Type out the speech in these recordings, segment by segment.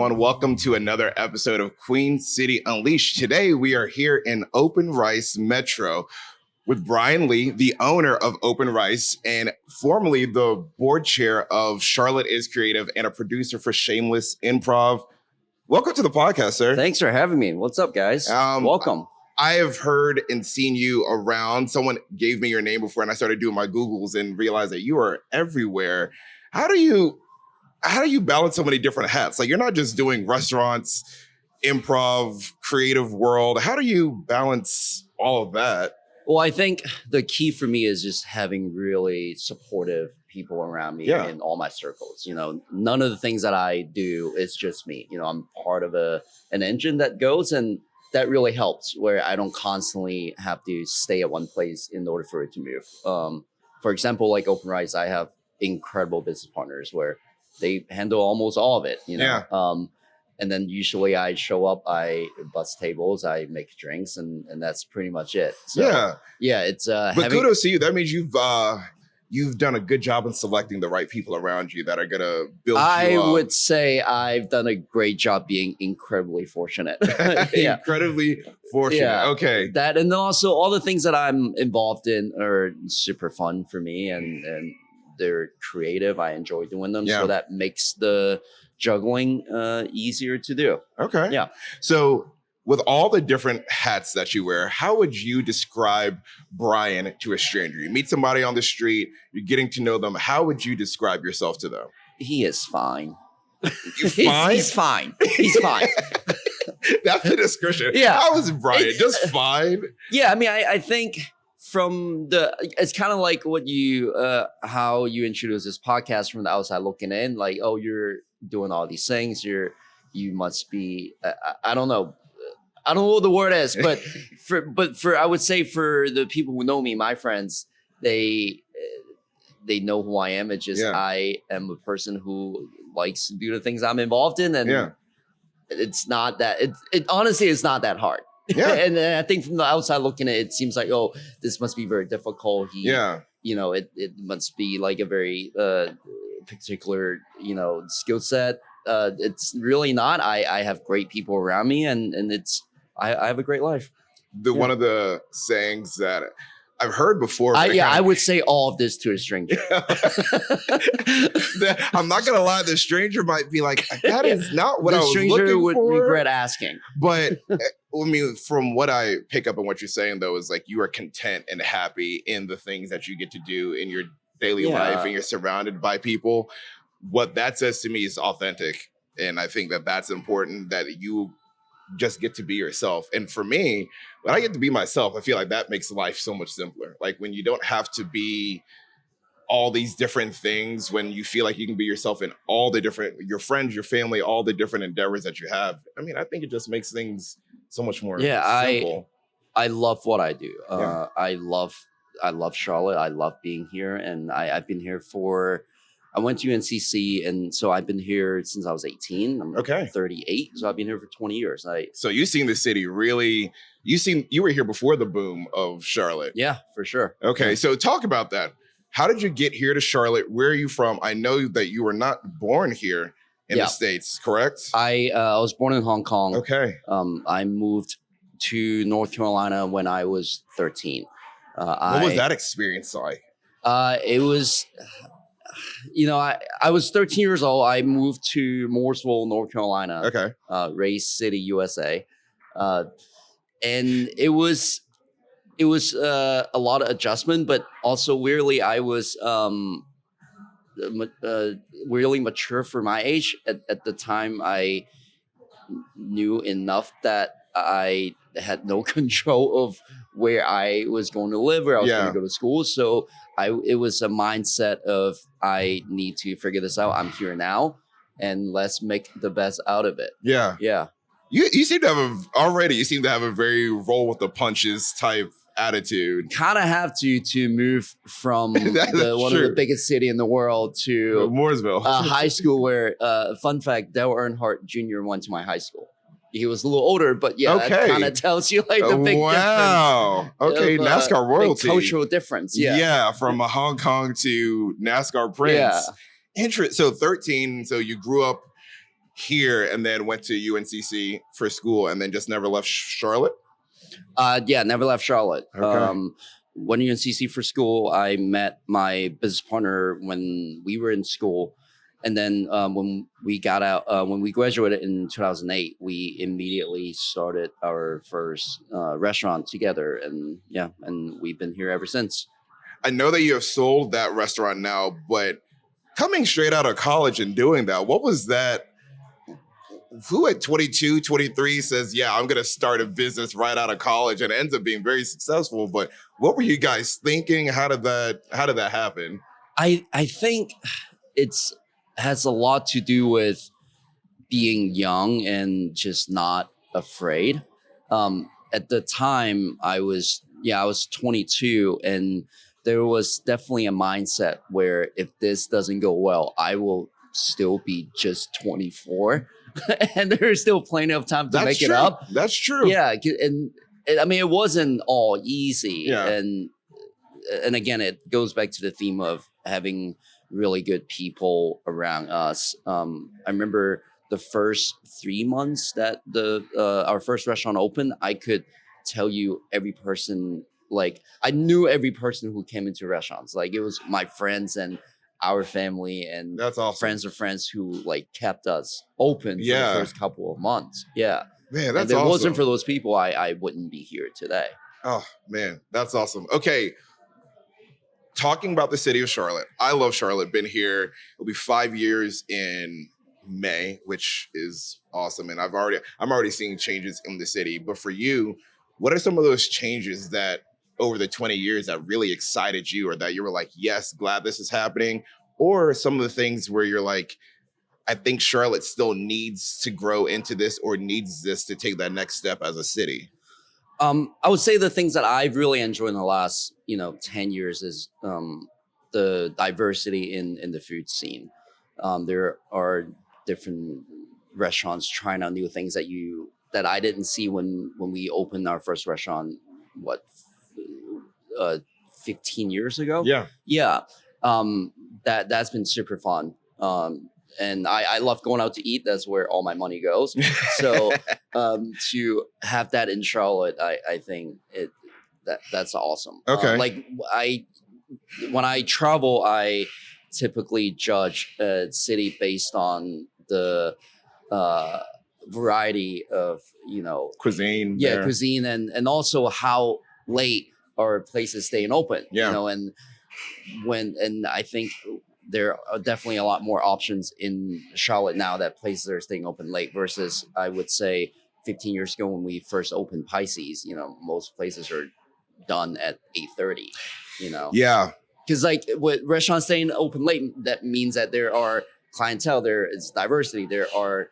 everyone. Welcome to another episode of Queen City Unleashed. Today, we are here in Open Rice Metro with Bryan Li, the owner of Open Rice and formerly the board chair of Charlotte is Creative and a producer for Shameless Improv. Welcome to the podcast, sir. Thanks for having me. What's up, guys? Welcome. I have heard and seen you around. Someone gave me your name before and I started doing my Googles and realized that you are everywhere. How do you balance so many different hats? Like, you're not just doing restaurants, improv, creative world. How do you balance all of that? Well, I think the key for me is just having really supportive people around me in all my circles. You know, none of the things that I do is just me. You know, I'm part of an engine that goes, and that really helps where I don't constantly have to stay at one place in order for it to move. For example, like Open Rice, I have incredible business partners where they handle almost all of it, you know. Yeah. And then usually I show up, I bus tables, I make drinks, and that's pretty much it. So, yeah, it's but kudos to you. That means you've done a good job in selecting the right people around you that are gonna build you up. I would say I've done a great job being incredibly fortunate. Incredibly fortunate. Yeah. Okay. That, and then also all the things that I'm involved in are super fun for me, and they're creative. I enjoy doing them. So that makes the juggling easier to do. Okay. Yeah. So with all the different hats that you wear, how would you describe Bryan to a stranger? You meet somebody on the street, you're getting to know them. How would you describe yourself to them? He is fine. You fine? He's fine. He's fine. That's the description. Yeah. How is Bryan? Just fine? Yeah. I mean, I think it's kind of like what you, how you introduce this podcast from the outside looking in, like, oh, you're doing all these things. You must be, I don't know what the word is, but I would say for the people who know me, my friends, they know who I am. It's just, I am a person who likes to do the things I'm involved in. And it's not that, it honestly, it's not that hard. Yeah. And I think from the outside looking at it, it seems like, oh, this must be very difficult. You know, it must be like a very particular, you know, skill set. It's really not. I have great people around me, and I have a great life. One of the sayings that I've heard before. I would say all of this to a stranger. I'm not gonna lie, the stranger might be like, that is not what I was looking for. The stranger would regret asking. But I mean, from what I pick up on what you're saying, though, is like you are content and happy in the things that you get to do in your daily life, and you're surrounded by people. What that says to me is authentic. And I think that that's important, that you just get to be yourself. And for me, when I get to be myself, I feel like that makes life so much simpler. Like when you don't have to be all these different things, when you feel like you can be yourself in all the different, your friends, your family, all the different endeavors that you have. I mean, I think it just makes things so much more simple. I love what I do. I love Charlotte. I love being here. And I've been here I went to UNCC, and so I've been here since I was 18. I'm 38, so I've been here for 20 years. So you've seen the city really, you were here before the boom of Charlotte. Yeah, for sure. Okay, so talk about that. How did you get here to Charlotte? Where are you from? I know that you were not born here in the States, correct? I was born in Honk Kong. Okay. I moved to North Carolina when I was 13. What was that experience like? It was... You know, I was 13 years old. I moved to Mooresville, North Carolina. Okay. Race City, USA. And it was a lot of adjustment, but also weirdly, I was really mature for my age. At the time, I knew enough that I had no control of where I was going to live, where I was going to go to school. So it was a mindset of, I need to figure this out. I'm here now, and let's make the best out of it. Yeah. Yeah. You seem to have a very roll with the punches type attitude. Kind of have to move from one of the biggest city in the world to Mooresville, high school where, fun fact, Dale Earnhardt Jr. went to my high school. He was a little older, but that kind of tells you like the big difference. Okay, NASCAR royalty. Cultural difference, Yeah, from a Hong Kong to NASCAR Prince. Yeah. Interesting. So 13, so you grew up here and then went to UNCC for school and then just never left Charlotte? Yeah, never left Charlotte. Okay. Went to UNCC for school. I met my business partner when we were in school. And then when we got out, when we graduated in 2008, we immediately started our first restaurant together. And yeah, and we've been here ever since. I know that you have sold that restaurant now, but coming straight out of college and doing that, what was that? Who at 22, 23 says, yeah, I'm going to start a business right out of college and ends up being very successful. But what were you guys thinking? How did that happen? I think it's has a lot to do with being young and just not afraid. At the time I was 22, and there was definitely a mindset where if this doesn't go well, I will still be just 24 and there's still plenty of time to make it up. That's true. Yeah. And I mean, it wasn't all easy. Yeah. And again, it goes back to the theme of having really good people around us. I remember the first 3 months that our first restaurant opened, I could tell you every person. Like, I knew every person who came into restaurants. Like, it was my friends and our family, and that's awesome. Friends of friends who like kept us open for the first couple of months. Yeah, man, that's and if it awesome. wasn't for those people, I wouldn't be here today. Oh man, that's awesome. Okay, talking about the city of Charlotte, I love Charlotte. Been here. It'll be 5 years in May, which is awesome. And I'm already seeing changes in the city. But for you, what are some of those changes that over the 20 years that really excited you, or that you were like, yes, glad this is happening? Or some of the things where you're like, I think Charlotte still needs to grow into this, or needs this to take that next step as a city? I would say the things that I've really enjoyed in the last, 10 years is the diversity in the food scene. There are different restaurants trying out new things that I didn't see when we opened our first restaurant, 15 years ago. Yeah. That's been super fun. And I love going out to eat. That's where all my money goes. So to have that in Charlotte, I think that's awesome. Okay. When I travel, I typically judge a city based on the variety of cuisine. Yeah, cuisine, and also how late our places staying open. Yeah. And I think there are definitely a lot more options in Charlotte now that places are staying open late versus, I would say, 15 years ago when we first opened Pisces. Most places are done at 8:30. Yeah. Because with restaurants staying open late, that means that there are clientele, there is diversity, there are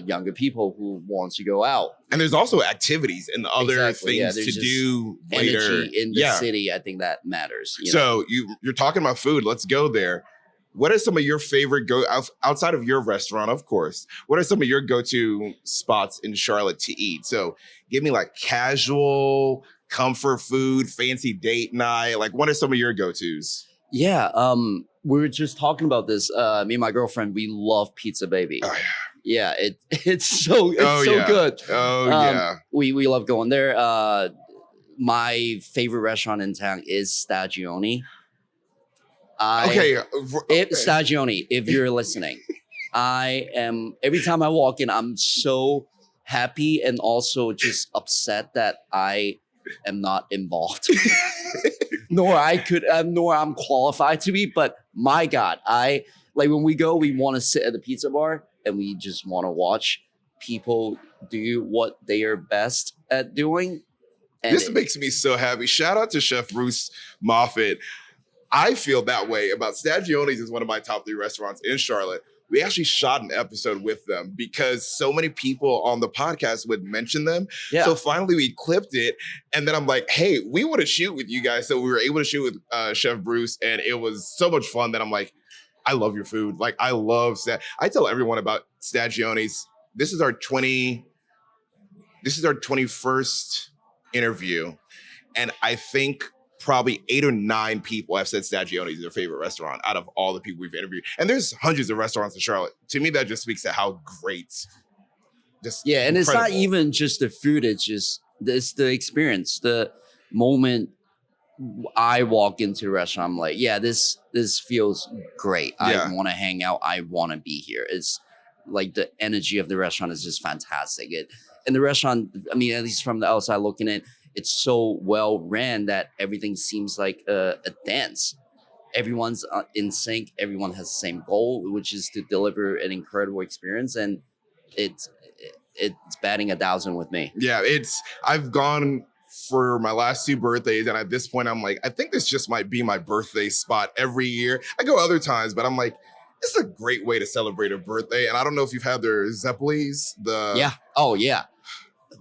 younger people who want to go out, and there's also activities and other things to do later. Energy in the city, I think that matters. So you're talking about food. Let's go there. What are some of your favorite outside of your restaurant, of course? What are some of your go-to spots in Charlotte to eat? So give me like casual, comfort food, fancy date night. Like, what are some of your go-tos? Yeah, we were just talking about this. Me and my girlfriend, we love Pizza Baby. Oh, yeah, it's so good. Oh yeah, we love going there. My favorite restaurant in town is Stagioni. Stagioni, if you're listening, I am, every time I walk in, I'm so happy and also just upset that I am not involved. nor I'm qualified to be, but my God, when we go, we want to sit at the pizza bar and we just want to watch people do what they are best at doing. And this makes me so happy. Shout out to Chef Bruce Moffett. I feel that way about Stagioni's. Is one of my top 3 restaurants in Charlotte. We actually shot an episode with them because so many people on the podcast would mention them. Yeah. So finally we clipped it. And then I'm like, hey, we want to shoot with you guys. So we were able to shoot with Chef Bruce. And it was so much fun that I'm like, I love your food. Like, I love I tell everyone about Stagioni's. This is our 21st interview. And I think probably 8 or 9 people have said Stagione's is their favorite restaurant out of all the people we've interviewed. And there's hundreds of restaurants in Charlotte. To me, that just speaks to how great, just Yeah, and incredible. it's not even just the food, it's the experience, the moment I walk into the restaurant, I'm like, yeah, this feels great. Yeah. I want to hang out. I want to be here. It's like the energy of the restaurant is just fantastic. And the restaurant, I mean, at least from the outside looking in, it's so well ran that everything seems like a dance. Everyone's in sync. Everyone has the same goal, which is to deliver an incredible experience. And it's batting 1,000 with me. Yeah, I've gone for my last 2 birthdays, and at this point, I'm like, I think this just might be my birthday spot every year. I go other times, but I'm like, it's a great way to celebrate a birthday. And I don't know if you've had their Zeppelis. Oh yeah.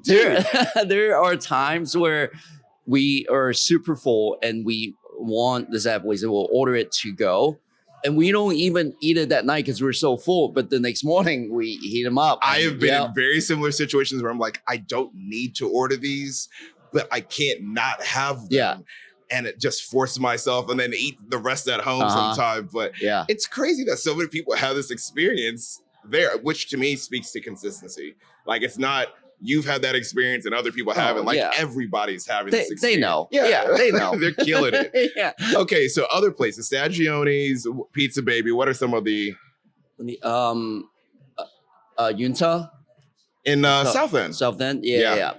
There are times where we are super full and we want the Zeppelis and we'll order it to go. And we don't even eat it that night because we're so full. But the next morning we heat them up. I have been in very similar situations where I'm like, I don't need to order these, but I can't not have them. Yeah. And it just forces myself and then eat the rest at home sometime. But it's crazy that so many people have this experience there, which to me speaks to consistency. Like, it's not you've had that experience and other people haven't. Like, everybody's having this experience. They know. Yeah, they know. They're killing it. Yeah. Okay, so other places, Stagione's, Pizza Baby. What are some of the? Yunta in South End. South End, yeah.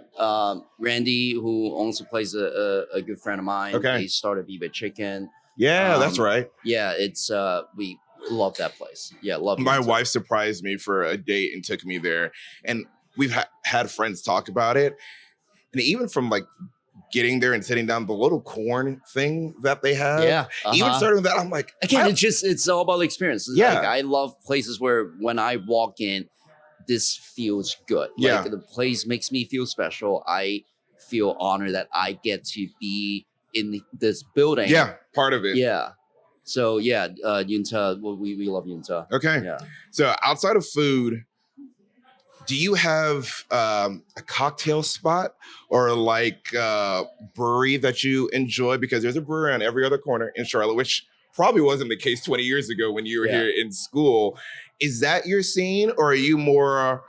Randy, who owns the place, a good friend of mine. Okay, he started Viva Chicken. Yeah, that's right. Yeah, it's we love that place. Yeah, love. My wife surprised me for a date and took me there, and we've had friends talk about it, and even from like getting there and sitting down, the little corn thing that they have. Yeah. Even starting with that, I'm like, again, it's all about the experience. Yeah. Like, I love places where when I walk in, this feels good. Yeah. Like, the place makes me feel special. I feel honored that I get to be in this building. Yeah, part of it. Yeah. So yeah, Yunta, we love Yunta. Okay. Yeah. So outside of food, do you have a cocktail spot or like a brewery that you enjoy? Because there's a brewery on every other corner in Charlotte, which probably wasn't the case 20 years ago when you were here in school. Is that your scene, or are you more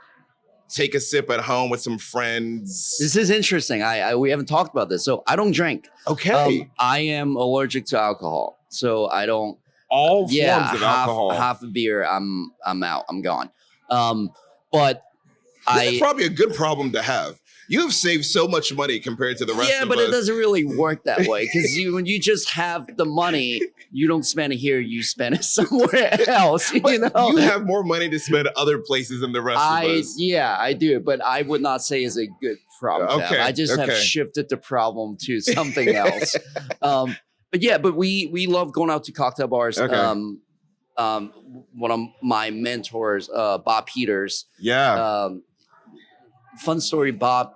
take a sip at home with some friends? This is interesting. We haven't talked about this. So I don't drink. Okay. I am allergic to alcohol, so I don't. All forms of alcohol. Half a beer, I'm out. I'm gone. But this is probably a good problem to have. You have saved so much money compared to the rest of us. Yeah, but it doesn't really work that way, because when you just have the money, you don't spend it here, you spend it somewhere else. You know, you have more money to spend other places than the rest of us. Yeah, I do, but I would not say it's a good problem. Okay, I just have shifted the problem to something else. But we love going out to cocktail bars. Okay. One of my mentors, Bob Peters. Yeah. Fun story. Bob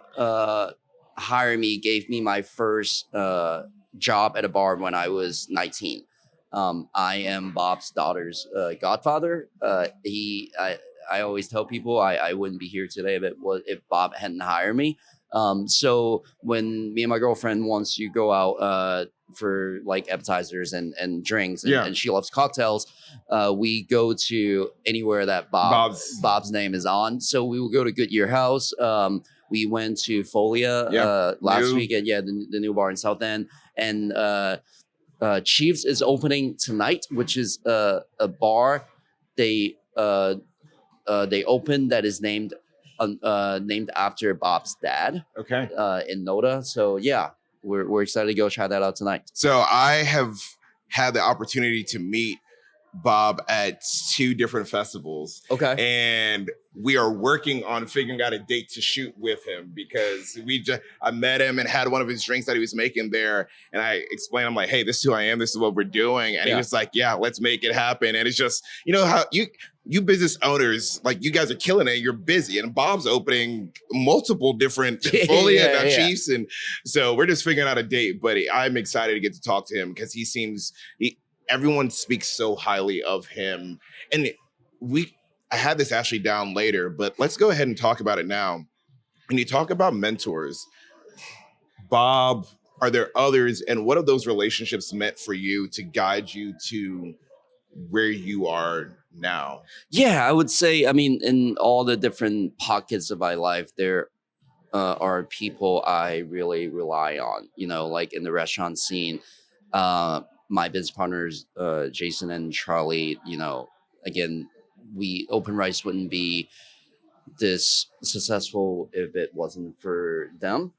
hired me, gave me my first job at a bar when I was 19. I am Bob's daughter's godfather. I always tell people I wouldn't be here today if Bob hadn't hired me. So when me and my girlfriend wants to go out for like appetizers and drinks, and she loves cocktails, we go to anywhere that Bob's name is on. So we will go to Goodyear House. We went to Folia last weekend. Yeah, the new bar in South End. And Chiefs is opening tonight, which is a bar they opened that is named after Bob's dad. Okay. In Noda. So yeah, we're excited to go try that out tonight. So I have had the opportunity to meet Bob at 2 different festivals. Okay. And we are working on figuring out a date to shoot with him, because I met him and had one of his drinks that he was making there. And I explained, I'm like, hey, this is who I am. This is what we're doing. And he was like, yeah, let's make it happen. And it's just, you know how you business owners, like, you guys are killing it. You're busy. And Bob's opening multiple different Folia Chiefs. And so we're just figuring out a date. But I'm excited to get to talk to him, because everyone speaks so highly of him. And I had this actually down later, but let's go ahead and talk about it now. When you talk about mentors, Bob, are there others, and what have those relationships meant for you to guide you to where you are now? Yeah, I would say, I mean, in all the different pockets of my life, there are people I really rely on, you know, like in the restaurant scene, my business partners, Jason and Charlie, you know, again, Open Rice wouldn't be this successful if it wasn't for them.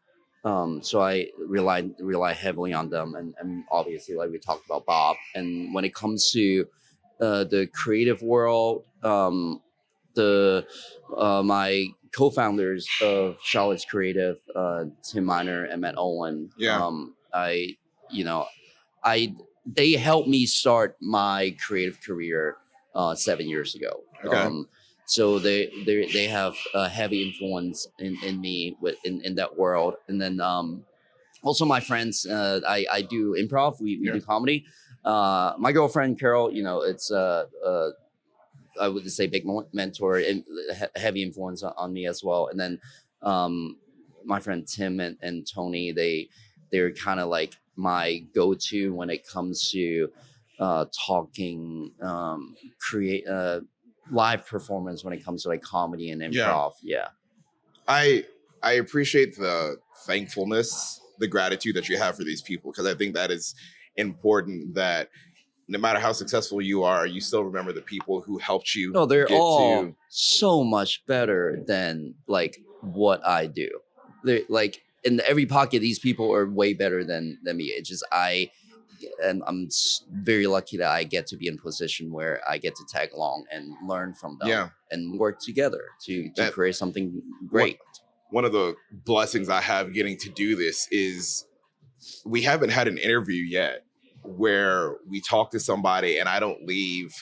So I rely heavily on them, and obviously, like we talked about Bob. And when it comes to the creative world, the my co-founders of Charlotte's Creative, Tim Miner and Matt Owen. Yeah. I you know I they helped me start my creative career 7 years ago. Okay. So they have a heavy influence in me in that world. And then also my friends, I do improv. We do comedy. My girlfriend Carol, you know, it's I would say big mentor and heavy influence on me as well. And then my friend Tim and Tony, they're kind of like my go-to when it comes to talking, create live performance when it comes to like comedy and improv. Yeah. I appreciate the thankfulness, the gratitude that you have for these people, because I think that is important, that no matter how successful you are, you still remember the people who helped you. No, they're all so much better than like what I do. They're like in every pocket, these people are way better than me. It's just I'm very lucky that I get to be in a position where I get to tag along and learn from them and work together to create something great. One of the blessings I have getting to do this is we haven't had an interview yet where we talk to somebody and I don't leave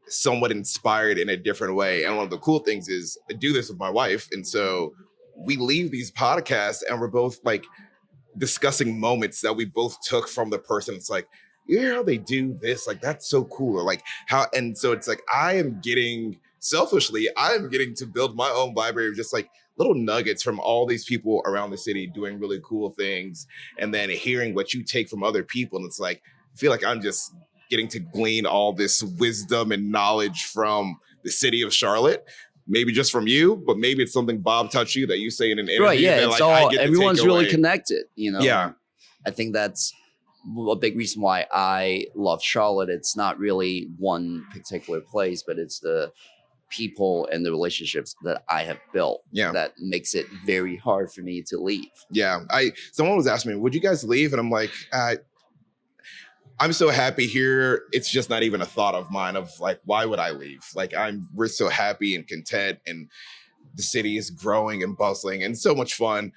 somewhat inspired in a different way. And one of the cool things is I do this with my wife. And so we leave these podcasts and we're both like discussing moments that we both took from the person. It's like, you hear how they do this? Like, that's so cool. Or like how, and so it's like, selfishly, I'm getting to build my own library of just like little nuggets from all these people around the city doing really cool things. And then hearing what you take from other people. And it's like, I feel like I'm just getting to glean all this wisdom and knowledge from the city of Charlotte. Maybe just from you, but maybe it's something Bob touched you that you say in an interview. Right, yeah, that, it's like, all, everyone's really connected, you know? Yeah. I think that's a big reason why I love Charlotte. It's not really one particular place, but it's the people and the relationships that I have built that makes it very hard for me to leave. Yeah. Someone was asking me, would you guys leave? And I'm like, I'm so happy here. It's just not even a thought of mine of like, why would I leave? Like we're so happy and content, and the city is growing and bustling and so much fun.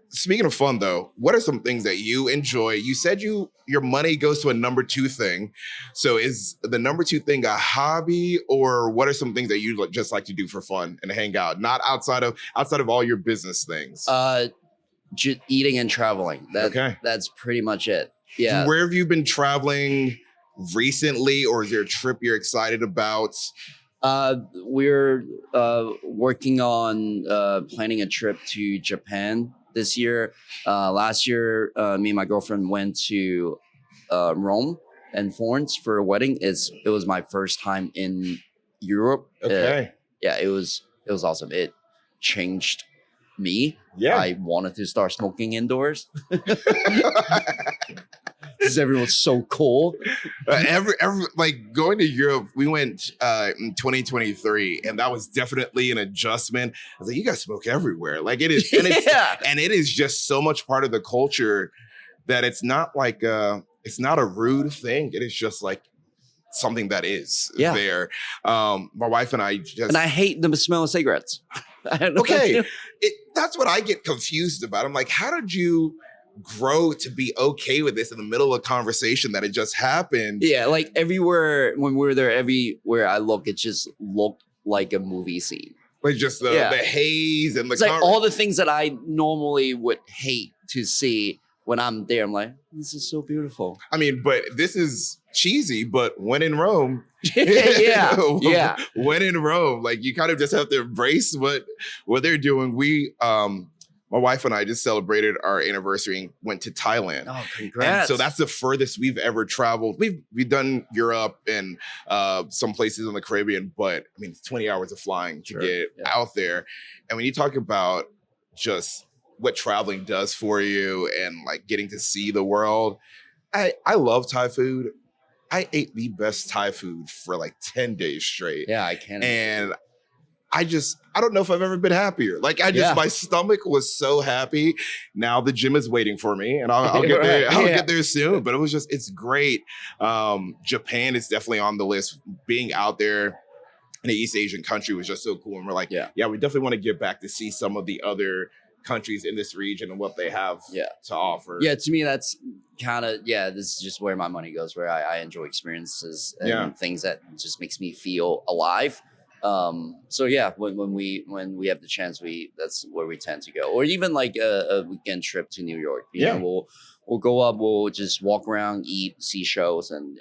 Speaking of fun though, what are some things that you enjoy? You said your money goes to a number 2 thing. So is the number 2 thing a hobby, or what are some things that you just like to do for fun and hang out? Not outside of all your business things. Eating and traveling. That's pretty much it. Yeah. Where have you been traveling recently, or is there a trip you're excited about? We're working on planning a trip to Japan this year. Last year, me and my girlfriend went to Rome and Florence for a wedding. It was my first time in Europe. Okay. It was awesome. It changed me. Yeah. I wanted to start smoking indoors. Because everyone's so cool. Like going to Europe, we went in 2023, and that was definitely an adjustment. I was like, you guys smoke everywhere. Like it is, and it is just so much part of the culture that it's not like it's not a rude thing. It is just like something that is there. My wife and I I hate the smell of cigarettes. Okay, that's what I get confused about. I'm like, how did you grow to be okay with this in the middle of a conversation that had just happened? Yeah, like everywhere when we were there, everywhere I look, it just looked like a movie scene. Like just the haze and the it's like all the things that I normally would hate to see when I'm there. I'm like, this is so beautiful. I mean, but this is cheesy, but when in Rome, when in Rome, like you kind of just have to embrace what they're doing. my wife and I just celebrated our anniversary and went to Thailand. Oh, And congrats. so that's the furthest we've ever traveled. We've done Europe and some places in the Caribbean, but I mean, it's 20 hours of flying to get out there. And when you talk about just what traveling does for you and like getting to see the world, I love Thai food. I ate the best Thai food for like 10 days straight. Yeah, I can. And I don't know if I've ever been happier. Like my stomach was so happy. Now the gym is waiting for me and I'll get there. I'll get there soon, but it's great. Japan is definitely on the list. Being out there in an East Asian country was just so cool. And we're like, yeah, we definitely want to get back to see some of the other countries in this region and what they have to offer. Yeah, to me, that's kind of, this is just where my money goes, where I enjoy experiences and things that just makes me feel alive. So yeah, when we have the chance, that's where we tend to go, or even like a weekend trip to New York. You know, we'll go up, we'll just walk around, eat, see shows, and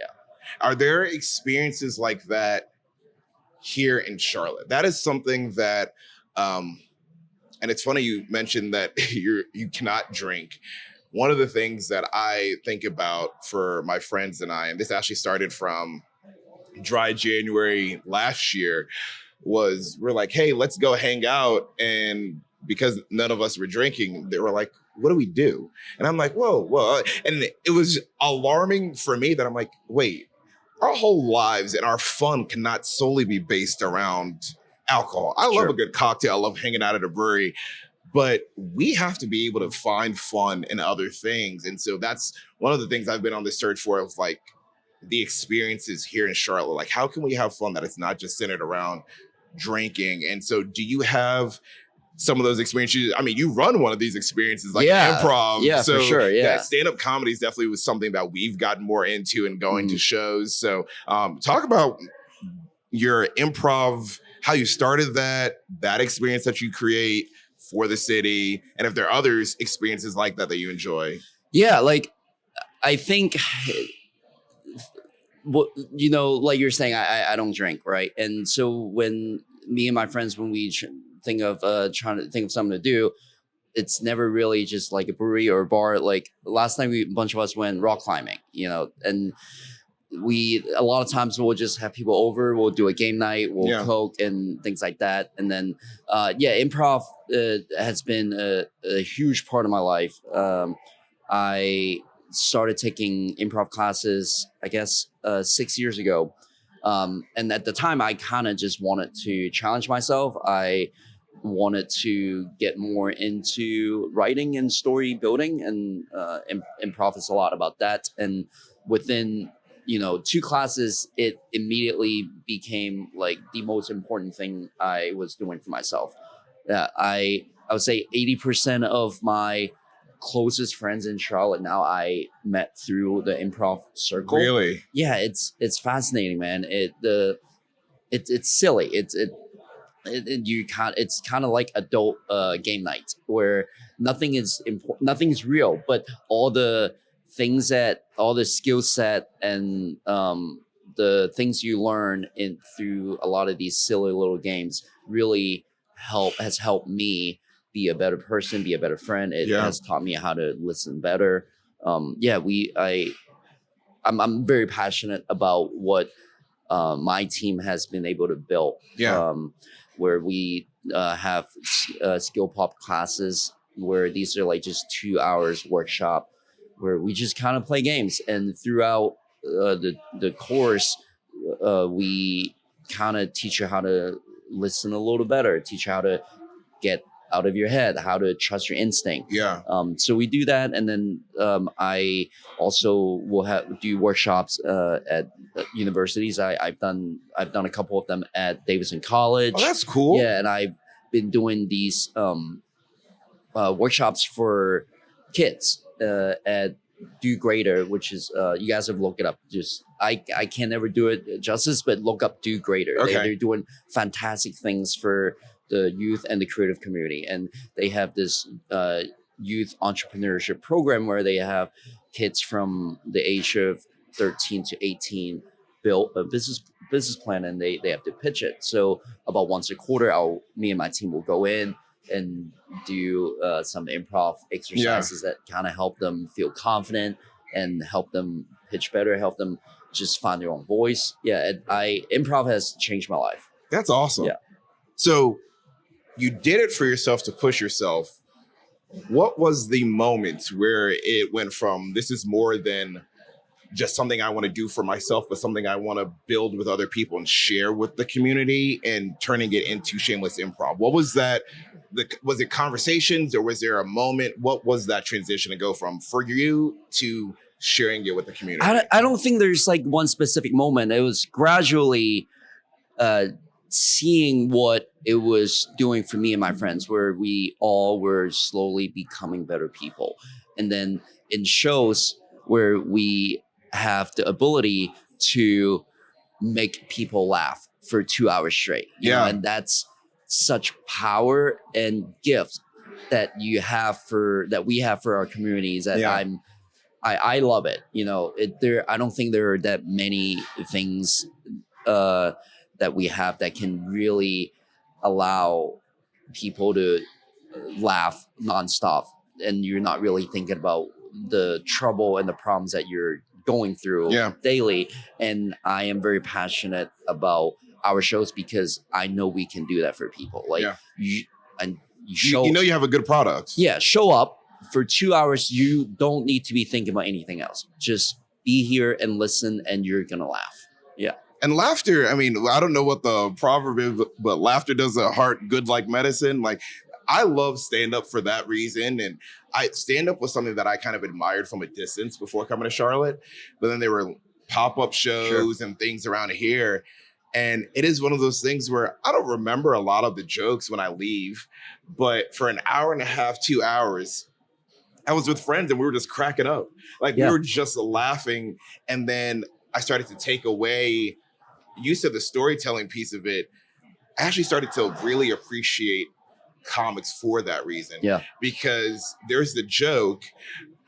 Are there experiences like that here in Charlotte? That is something that, and it's funny you mentioned that you cannot drink. One of the things that I think about for my friends and I, and this actually started from Dry January last year, was we're like, hey, let's go hang out. And because none of us were drinking, they were like, what do we do? And I'm like, whoa. And it was alarming for me that I'm like, wait, our whole lives and our fun cannot solely be based around alcohol. I love a good cocktail. I love hanging out at a brewery, but we have to be able to find fun in other things. And so that's one of the things I've been on the search for, of like the experiences here in Charlotte. Like, how can we have fun that it's not just centered around drinking? And so do you have some of those experiences? I mean, you run one of these experiences, like improv. Yeah, so for sure. Yeah, stand-up comedy is definitely was something that we've gotten more into and going to shows. So talk about your improv, how you started that experience that you create for the city, and if there are others experiences like that you enjoy. Yeah, like I think, you know, like you're saying, I don't drink, right? And so when me and my friends, when we think of trying to think of something to do, it's never really just like a brewery or a bar. Like last time a bunch of us went rock climbing, you know, and a lot of times we'll just have people over, we'll do a game night, we'll cook and things like that. And then, improv has been a huge part of my life. I started taking improv classes, I guess, 6 years ago. And at the time, I kind of just wanted to challenge myself. I wanted to get more into writing and story building, and improv is a lot about that. And within 2 classes, it immediately became like the most important thing I was doing for myself. I would say 80% of my closest friends in Charlotte now I met through the improv circle. Really? Yeah, it's fascinating, man. It's silly. It's kind of like adult game night where nothing is important, nothing's real, but all the skill set and the things you learn through a lot of these silly little games really has helped me be a better person, be a better friend. It has taught me how to listen better. I'm very passionate about what my team has been able to build. Where we have skill pop classes, where these are like just 2 hours workshop, where we just kind of play games, and throughout the course, we kind of teach you how to listen a little better, teach you how to get out of your head, how to trust your instinct. So we do that, and then I also will do workshops at universities. I've done a couple of them at Davidson College. Oh, that's cool. Yeah, and I've been doing these workshops for kids at Do Greater, which is you guys have looked it up. Just I can never do it justice, but look up Do Greater. Okay. They're doing fantastic things for the youth and the creative community, and they have this youth entrepreneurship program where they have kids from the age of 13 to 18 build a business plan, and they have to pitch it. So about once a quarter, me and my team will go in, and do some improv exercises that kind of help them feel confident and help them pitch better, help them just find their own voice. Yeah, improv has changed my life. That's awesome. Yeah. So you did it for yourself to push yourself. What was the moment where it went from this is more than just something I want to do for myself, but something I want to build with other people and share with the community, and turning it into Shameless Improv? What was that? Was it conversations, or was there a moment? What was that transition to go from for you to sharing it with the community? I don't think there's like one specific moment. It was gradually seeing what it was doing for me and my friends, where we all were slowly becoming better people. And then in shows where we have the ability to make people laugh for 2 hours straight. You know, and that's such power and gift that we have for our communities that I love it. You know, I don't think there are that many things that we have that can really allow people to laugh nonstop, and you're not really thinking about the trouble and the problems that you're going through daily. And I am very passionate about our shows because I know we can do that for people. Like you know you have a good product. Yeah, show up for 2 hours. You don't need to be thinking about anything else. Just be here and listen, and you're gonna laugh. Yeah. And laughter, I mean, I don't know what the proverb is, but laughter does a heart good like medicine. Like, I love stand-up for that reason. And stand-up was something that I kind of admired from a distance before coming to Charlotte. But then there were pop-up shows and things around here. And it is one of those things where I don't remember a lot of the jokes when I leave. But for an hour and a half, 2 hours, I was with friends and we were just cracking up. Like, we were just laughing. And then I started to take away, you said the storytelling piece of it. I actually started to really appreciate comics for that reason. Yeah. Because there's the joke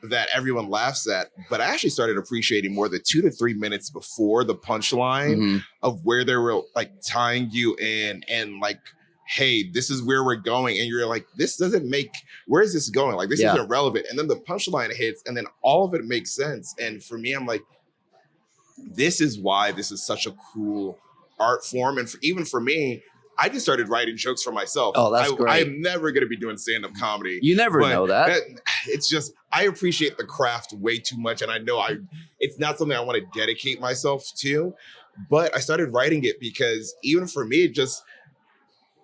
that everyone laughs at, but I actually started appreciating more the 2 to 3 minutes before the punchline of where they were like tying you in and like, hey, this is where we're going. And you're like, this doesn't make, where is this going? Like, this isn't relevant. And then the punchline hits and then all of it makes sense. And for me, I'm like, this is why this is such a cool art form. And even for me, I just started writing jokes for myself. Oh, that's great. I'm never going to be doing stand-up comedy. You never know that. It's just, I appreciate the craft way too much. And I know it's not something I want to dedicate myself to, but I started writing it because even for me, it just,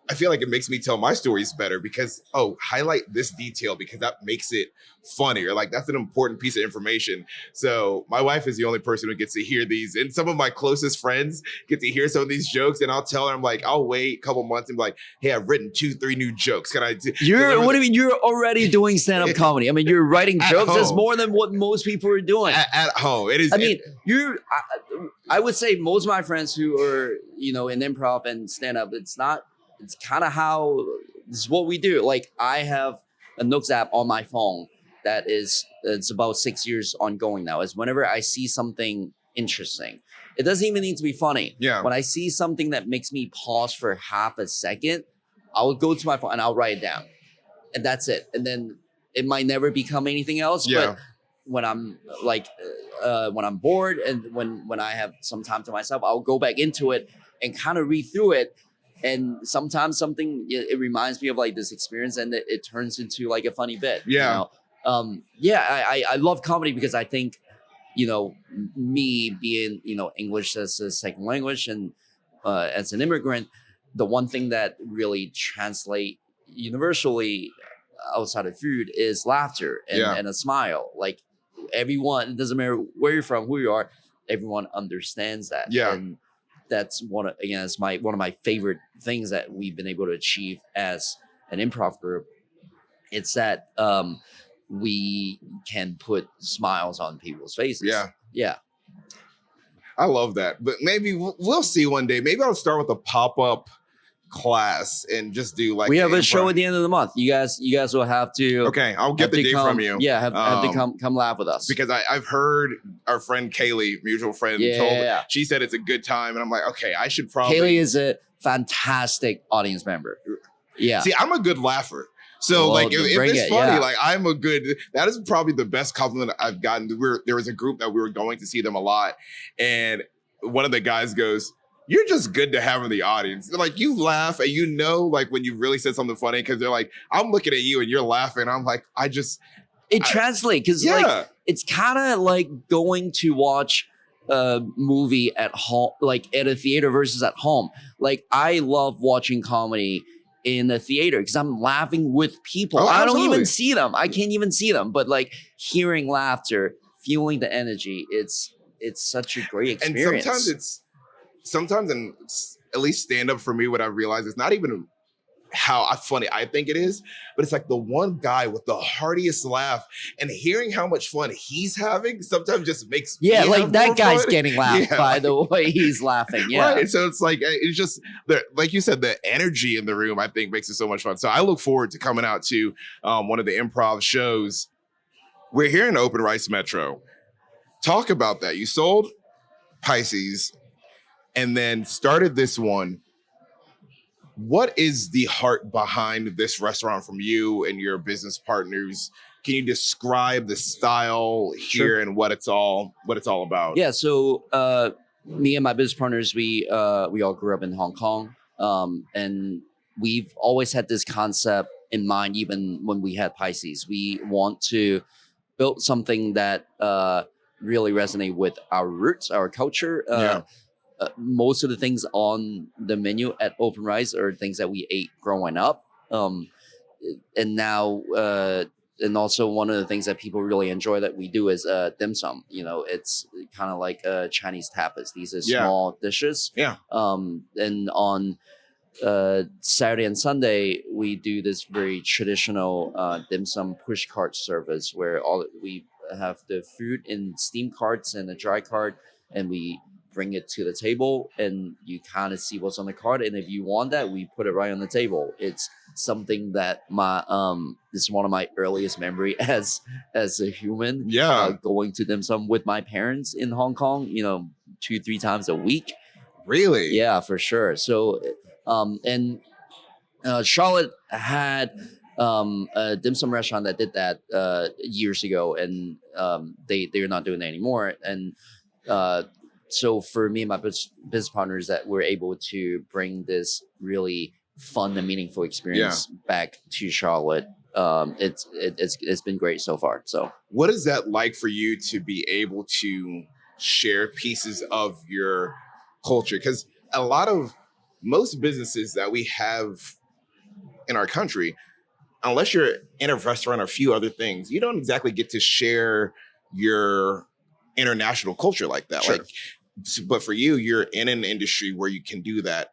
I feel like it makes me tell my stories better because, highlight this detail because that makes it funnier. Like, that's an important piece of information. So my wife is the only person who gets to hear these. And some of my closest friends get to hear some of these jokes. And I'll tell her, I'm like, I'll wait a couple months and be like, hey, I've written 2-3 new jokes. Can I do? What do you mean? You're already doing stand-up comedy. I mean, you're writing jokes. That's more than what most people are doing. At home. It is. I mean, I would say most of my friends who are, in improv and stand-up, it's kind of how this is what we do. Like, I have a Nooks app on my phone it's about 6 years ongoing now. Is whenever I see something interesting, it doesn't even need to be funny. Yeah. When I see something that makes me pause for half a second, I will go to my phone and I'll write it down, and that's it. And then it might never become anything else. Yeah. But when I'm when I'm bored and when I have some time to myself, I'll go back into it and kind of read through it. And sometimes it reminds me of like this experience, and it turns into like a funny bit. Yeah. I love comedy because I think, me being, English as a second language and as an immigrant, the one thing that really translate universally outside of food is laughter and a smile. Like, everyone, it doesn't matter where you're from, who you are, everyone understands that. Yeah. And that's one of my favorite things that we've been able to achieve as an improv group. It's that we can put smiles on people's faces. Yeah. I love that. But maybe we'll see one day. Maybe I'll start with a pop-up class and just do like, we have a show at the end of the month. You guys will have to. Okay, I'll get the date from you. Yeah, have to come laugh with us, because I've heard our friend Kaylee, mutual friend, she said it's a good time, and I'm like, okay, I should probably. Kaylee is a fantastic audience member. Yeah. See, I'm a good laugher. So like if it's funny, like I'm a good, that is probably the best compliment I've gotten. There was a group that we were going to see them a lot. And one of the guys goes, "You're just good to have in the audience." They're like, you laugh and you know, like when you really said something funny, because they're like, I'm looking at you and you're laughing. I'm like, it translates because like it's kind of like going to watch a movie at home, like at a theater versus at home. Like I love watching comedy in the theater because I'm laughing with people. I don't even see them. I can't even see them. But like hearing laughter, feeling the energy, it's such a great experience. And sometimes and at least stand up for me, what I realize is not even how funny I think it is, but it's like the one guy with the heartiest laugh, and hearing how much fun he's having sometimes just makes me like that guy's fun. Getting laughed by the way he's laughing. Yeah, right. So it's like it's just like you said, the energy in the room I think makes it so much fun. So I look forward to coming out to one of the improv shows. We're here in Open Rice Metro. Talk about that. You sold Pisces and then started this one. What is the heart behind this restaurant from you and your business partners? Can you describe the style here and what it's all about? Yeah. So me and my business partners, we all grew up in Hong Kong, and we've always had this concept in mind. Even when we had Pisces, we want to build something that really resonate with our roots, our culture. Most of the things on the menu at Open Rice are things that we ate growing up. And now, and also one of the things that people really enjoy that we do is dim sum. You know, it's kind of like Chinese tapas. These are small dishes. Yeah. And on Saturday and Sunday, we do this very traditional dim sum push cart service where we have the food in steam carts and a dry cart, and we bring it to the table and you kind of see what's on the card, and if you want that, we put it right on the table. It's something that this is one of my earliest memory as a human. Going to dim sum with my parents in Hong Kong, 2-3 times a week. Really? Yeah, for sure. So and Charlotte had a dim sum restaurant that did that years ago, and they're not doing that anymore. And so for me and my business partners, that we're able to bring this really fun and meaningful experience back to Charlotte. It's been great so far. So what is that like for you to be able to share pieces of your culture? Because most businesses that we have in our country, unless you're in a restaurant or a few other things, you don't exactly get to share your international culture like that. Sure. But for you, you're in an industry where you can do that.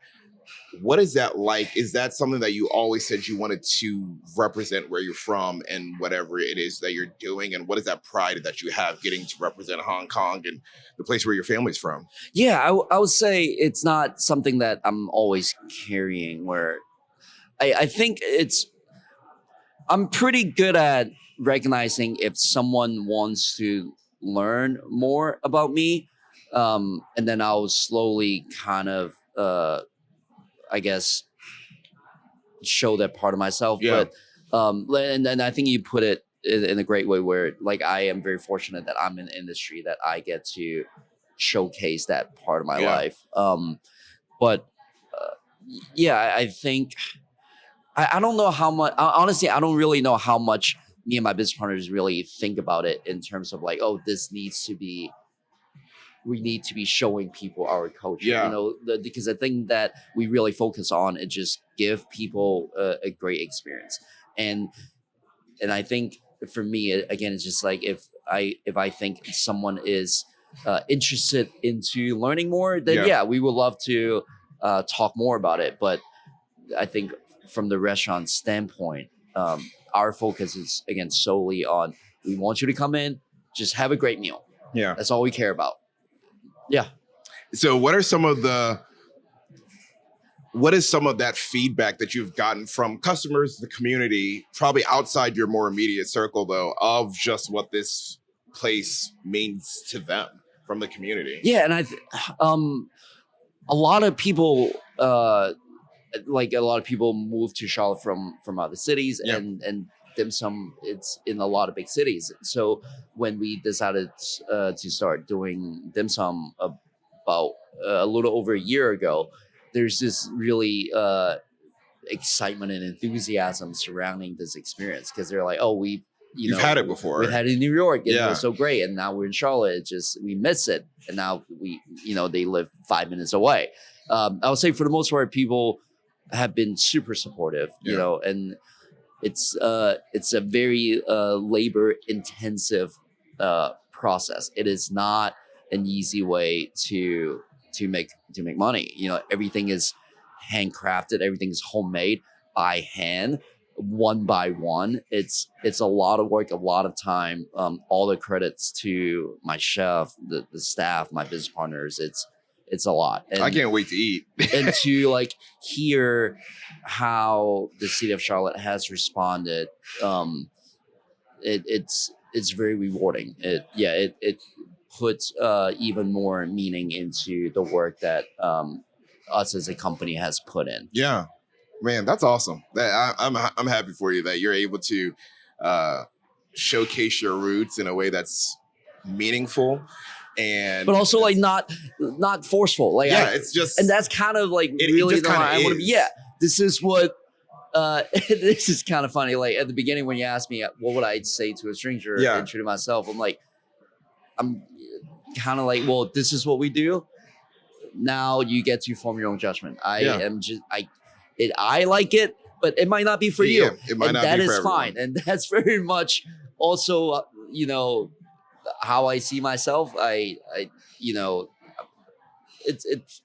What is that like? Is that something that you always said you wanted to represent where you're from and whatever it is that you're doing? And what is that pride that you have getting to represent Hong Kong and the place where your family's from? Yeah, I would say it's not something that I'm always carrying, where I think I'm pretty good at recognizing if someone wants to learn more about me. And then I'll slowly kind of, I guess, show that part of myself. Yeah. But, and then I think you put it in a great way where, like, I am very fortunate that I'm in an industry that I get to showcase that part of my life. But I think, I don't know how much, honestly, I don't really know how much me and my business partners really think about it in terms of like, oh, we need to be showing people our culture, because the thing that we really focus on is just give people a great experience. And I think for me, again, it's just like, if I think someone is interested into learning more, then we would love to talk more about it. But I think from the restaurant standpoint, our focus is, again, solely on, we want you to come in, just have a great meal. Yeah. That's all we care about. Yeah. So what is some of that feedback that you've gotten from customers, the community, probably outside your more immediate circle though, of just what this place means to them from the community? Yeah. And a lot of people like a lot of people move to Charlotte from other cities, Yeah. and dim sum, it's in a lot of big cities. So when we decided to start doing dim sum about a little over a year ago, there's this really excitement and enthusiasm surrounding this experience, because they're like, oh, You've had it before. We've had it in New York, and it Yeah. was so great, and now we're in Charlotte. It's just, we miss it, and now they live 5 minutes away. I would say for the most part, people have been super supportive, Yeah. and it's a very labor intensive process. It is not an easy way to make money. Everything is handcrafted, everything is homemade by hand, one by one. It's a lot of work, a lot of time. All the credits to my chef, the staff, my business partners. It's a lot. And I can't wait to eat. and to like hear how the city of Charlotte has responded, it's very rewarding. It puts even more meaning into the work that us as a company has put in. Yeah, man, that's awesome. I'm happy for you that you're able to showcase your roots in a way that's meaningful, but also like not forceful. Like, yeah, it's just, and that's kind of like really the line I want to be. Yeah, this is what. This is kind of funny. Like at the beginning, when you asked me what would I say to a stranger, introduce myself, I'm kind of like, well, this is what we do. Now you get to form your own judgment. I like it, but it might not be for you. It might not be for everyone. That is fine, and that's very much also how I see myself. It's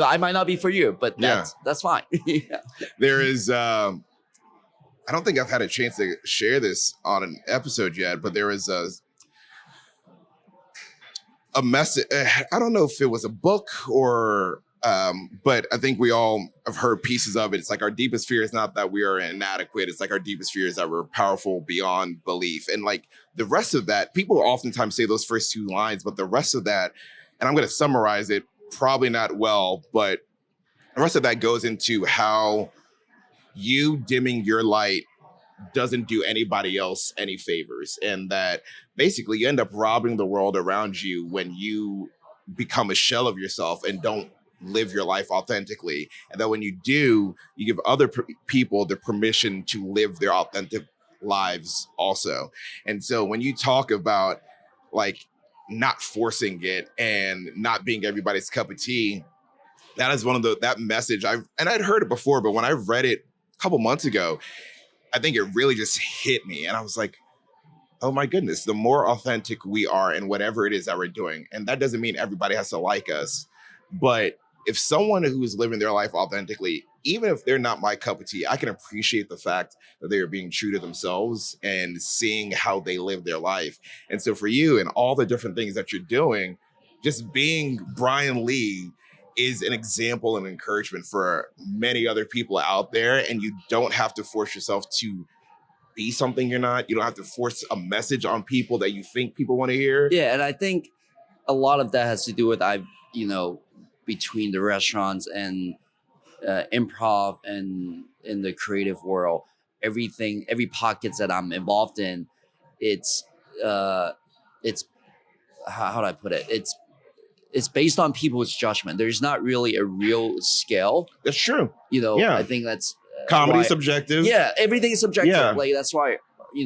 I might not be for you, but that's fine. Yeah. There is I don't think I've had a chance to share this on an episode yet, but there is a message. I don't know if it was a book or but I think we all have heard pieces of it. It's like, our deepest fear is not that we are inadequate. It's like, our deepest fear is that we're powerful beyond belief. And like the rest of that, people oftentimes say those first two lines, but the rest of that, and I'm going to summarize it probably not well, but the rest of that goes into how you dimming your light doesn't do anybody else any favors, and that basically you end up robbing the world around you when you become a shell of yourself and don't live your life authentically. And that when you do, you give other people the permission to live their authentic lives also. And so when you talk about like not forcing it and not being everybody's cup of tea, that is one of that message I'd heard it before, but when I read it a couple months ago, I think it really just hit me. And I was like, oh my goodness, the more authentic we are in whatever it is that we're doing, and that doesn't mean everybody has to like us, but if someone who is living their life authentically, even if they're not my cup of tea, I can appreciate the fact that they are being true to themselves and seeing how they live their life. And so for you and all the different things that you're doing, just being Bryan Li is an example and encouragement for many other people out there. And you don't have to force yourself to be something you're not. You don't have to force a message on people that you think people want to hear. Yeah, and I think a lot of that has to do with between the restaurants and improv and in the creative world, every pockets that I'm involved in, it's how do I put it? It's based on people's judgment. There's not really a real scale. That's true. I think that's comedy subjective. Yeah, everything is subjective. Yeah. Like that's why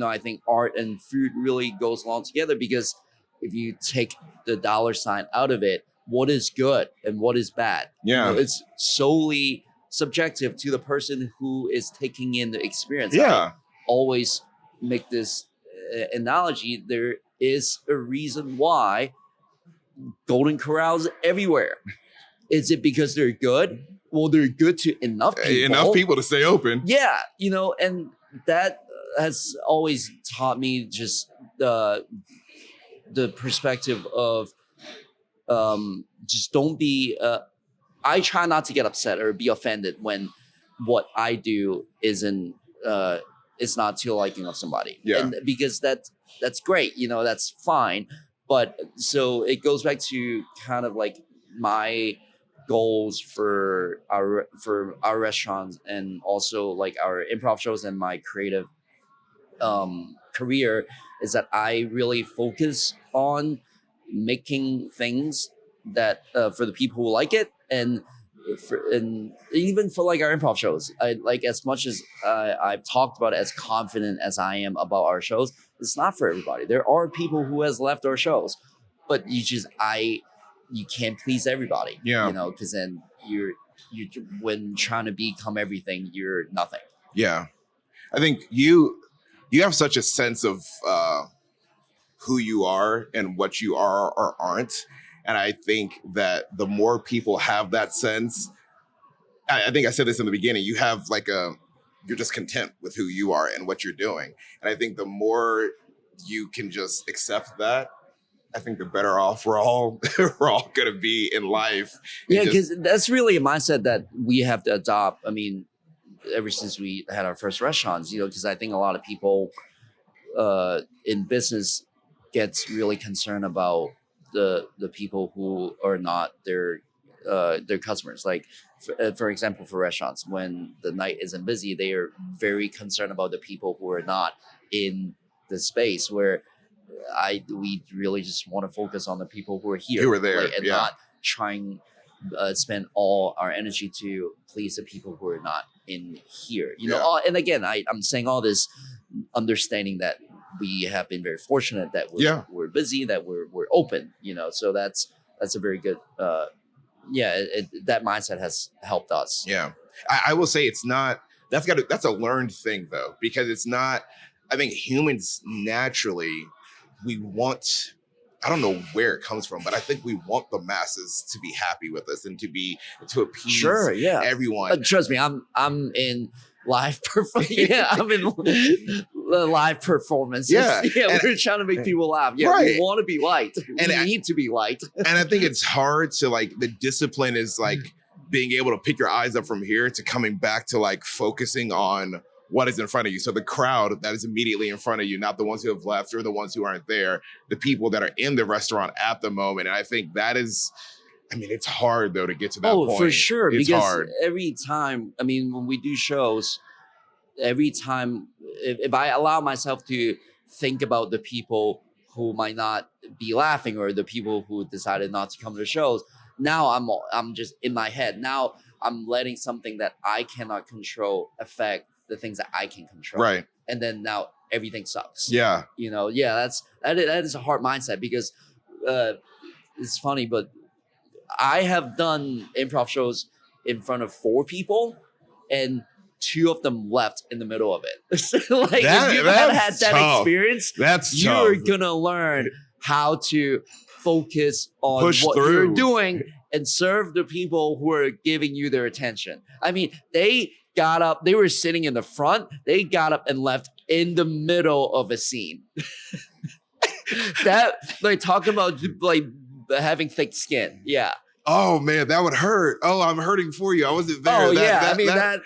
I think art and food really goes along together, because if you take the dollar sign out of it, what is good and what is bad? Yeah, it's solely subjective to the person who is taking in the experience. Yeah, I always make this analogy. There is a reason why Golden Corrals everywhere. Is it because they're good? Well, they're good to enough people to stay open. Yeah, and that has always taught me just the perspective of just don't be. I try not to get upset or be offended when what I do isn't it's not to the liking of somebody. Yeah, and because that's great. That's fine. But so it goes back to kind of like my goals for our restaurants and also like our improv shows and my creative career is that I really focus on making things that for the people who like it, and even for like our improv shows, I like as much as I've talked about it, as confident as I am about our shows, it's not for everybody. There are people who has left our shows, but you can't please everybody, Yeah. you know, because then you when trying to become everything, you're nothing. Yeah. I think you have such a sense of who you are and what you are or aren't. And I think that the more people have that sense, I think I said this in the beginning, you have like you're just content with who you are and what you're doing. And I think the more you can just accept that, I think the better off we're all we're all gonna be in life. Yeah, because that's really a mindset that we have to adopt. I mean, ever since we had our first restaurants, you know, because I think a lot of people in business gets really concerned about the people who are not their customers. Like for example, for restaurants, when the night isn't busy, they are very concerned about the people who are not in the space. Where we really just want to focus on the people who are here, who are there, like, and not trying spend all our energy to please the people who are not in here. You know, and again, I'm saying all this understanding that we have been very fortunate that we're busy, that we're open, you know, so that's a very good that mindset has helped us. I will say it's not, that's a learned thing though, because it's not, I think humans naturally, we want, I don't know where it comes from, but I think we want the masses to be happy with us and to appease everyone. Trust me, I'm in live I'm in live performances. We're trying to make people laugh. We want to be liked. We need to be liked. And I think it's hard to like, the discipline is like being able to pick your eyes up from here to coming back to like focusing on what is in front of you. So the crowd that is immediately in front of you, not the ones who have left or the ones who aren't there, the people that are in the restaurant at the moment. And I think that is, I mean, it's hard though to get to that point. Oh, for sure. It's because hard. Every time, I mean, when we do shows, every time, if I allow myself to think about the people who might not be laughing or the people who decided not to come to the shows, now I'm just in my head. Now I'm letting something that I cannot control affect the things that I can control. Right. And then now everything sucks. Yeah. You know, that is a hard mindset because it's funny, but I have done improv shows in front of 4 people and 2 of them left in the middle of it. So like if you've had that tough. experience, you're gonna learn how to focus on what you're doing and serve the people who are giving you their attention. I mean, they got up, they were sitting in the front, they got up and left in the middle of a scene. That, like, talking about like having thick skin. Yeah. Oh man, that would hurt. Oh, I'm hurting for you. I wasn't there. Oh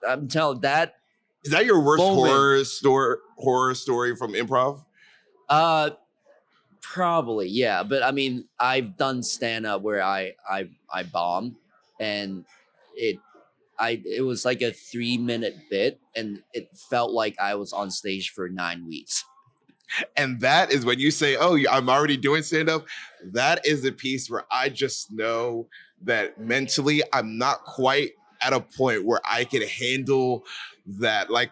I'm telling that. Is that your worst horror story from improv? Probably, yeah. But I mean, I've done stand-up where I bombed, and it was like a 3-minute bit, and it felt like I was on stage for 9 weeks. And that is when you say, oh, I'm already doing stand-up. That is a piece where I just know that mentally I'm not quite at a point where I can handle that. Like,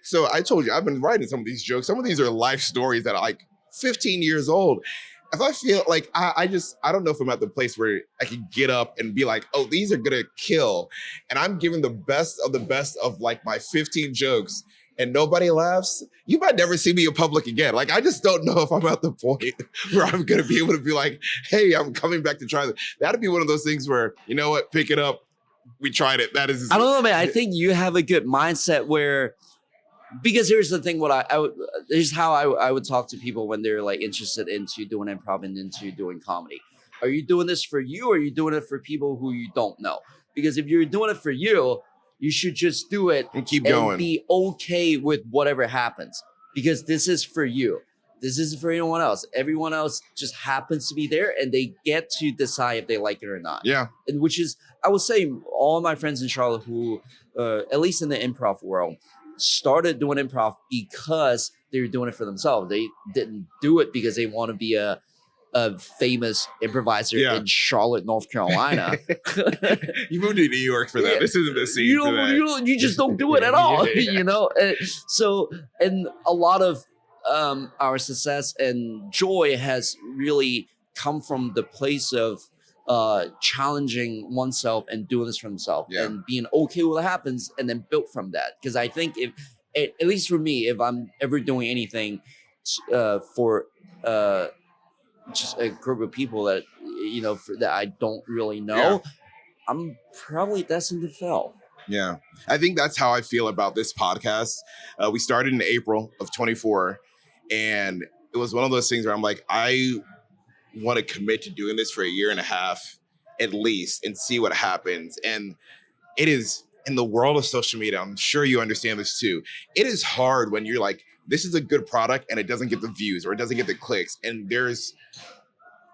so I told you, I've been writing some of these jokes. Some of these are life stories that are like 15 years old. If I feel like I don't know if I'm at the place where I can get up and be like, oh, these are gonna kill. And I'm giving the best of like my 15 jokes and nobody laughs, you might never see me in public again. Like, I just don't know if I'm at the point where I'm gonna be able to be like, hey, I'm coming back to try this. That'd be one of those things where, you know what, pick it up. We tried it. That is. I don't know, man. I think you have a good mindset where, because here's the thing, here's how I would talk to people when they're like interested into doing improv and into doing comedy. Are you doing this for you or are you doing it for people who you don't know? Because if you're doing it for you, you should just do it and keep going. Be okay with whatever happens, because this is for you. this isn't for anyone else. Everyone else just happens to be there, and they get to decide if they like it or not. Yeah. And which is, I would say, all my friends in Charlotte who, at least in the improv world, started doing improv because they were doing it for themselves. They didn't do it because they want to be a famous improviser in Charlotte, North Carolina. You moved to New York for that. Yeah. This isn't the scene for that. You just don't do it at all, you know? So, and a lot of our success and joy has really come from the place of challenging oneself and doing this for himself and being okay with what happens and then built from that. Because I think if, at least for me, if I'm ever doing anything for just a group of people that, you know, that I don't really know, I'm probably destined to fail. Yeah. I think that's how I feel about this podcast. We started in April of 24, and it was one of those things where I'm like, I want to commit to doing this for a year and a half at least and see what happens. And it is, in the world of social media, I'm sure you understand this too, it is hard when you're like, this is a good product and it doesn't get the views or it doesn't get the clicks. And there's,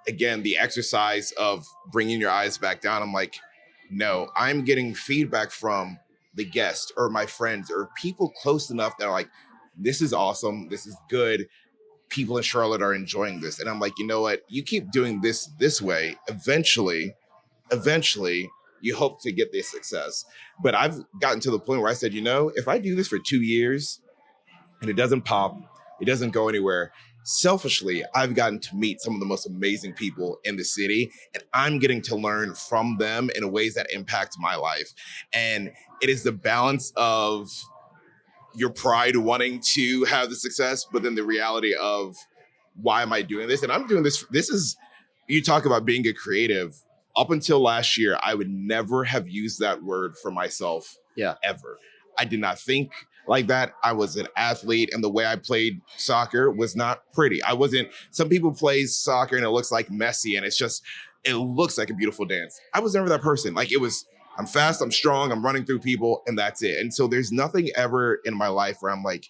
again, the exercise of bringing your eyes back down. I'm like, no, I'm getting feedback from the guests or my friends or people close enough that are like, this is awesome. This is good. People in Charlotte are enjoying this. And I'm like, you know what? You keep doing this way. Eventually, you hope to get this success. But I've gotten to the point where I said, you know, if I do this for 2 years and it doesn't pop, it doesn't go anywhere, selfishly, I've gotten to meet some of the most amazing people in the city, and I'm getting to learn from them in ways that impact my life. And it is the balance of your pride wanting to have the success, but then the reality of, why am I doing this? And I'm doing this. This is, you talk about being a creative. Up until last year, I would never have used that word for myself ever. I did not think like that. I was an athlete, and the way I played soccer was not pretty. I wasn't, some people play soccer and it looks like Messi and it looks like a beautiful dance. I was never that person. Like, it was, I'm fast, I'm strong, I'm running through people, and that's it. And so there's nothing ever in my life where I'm like,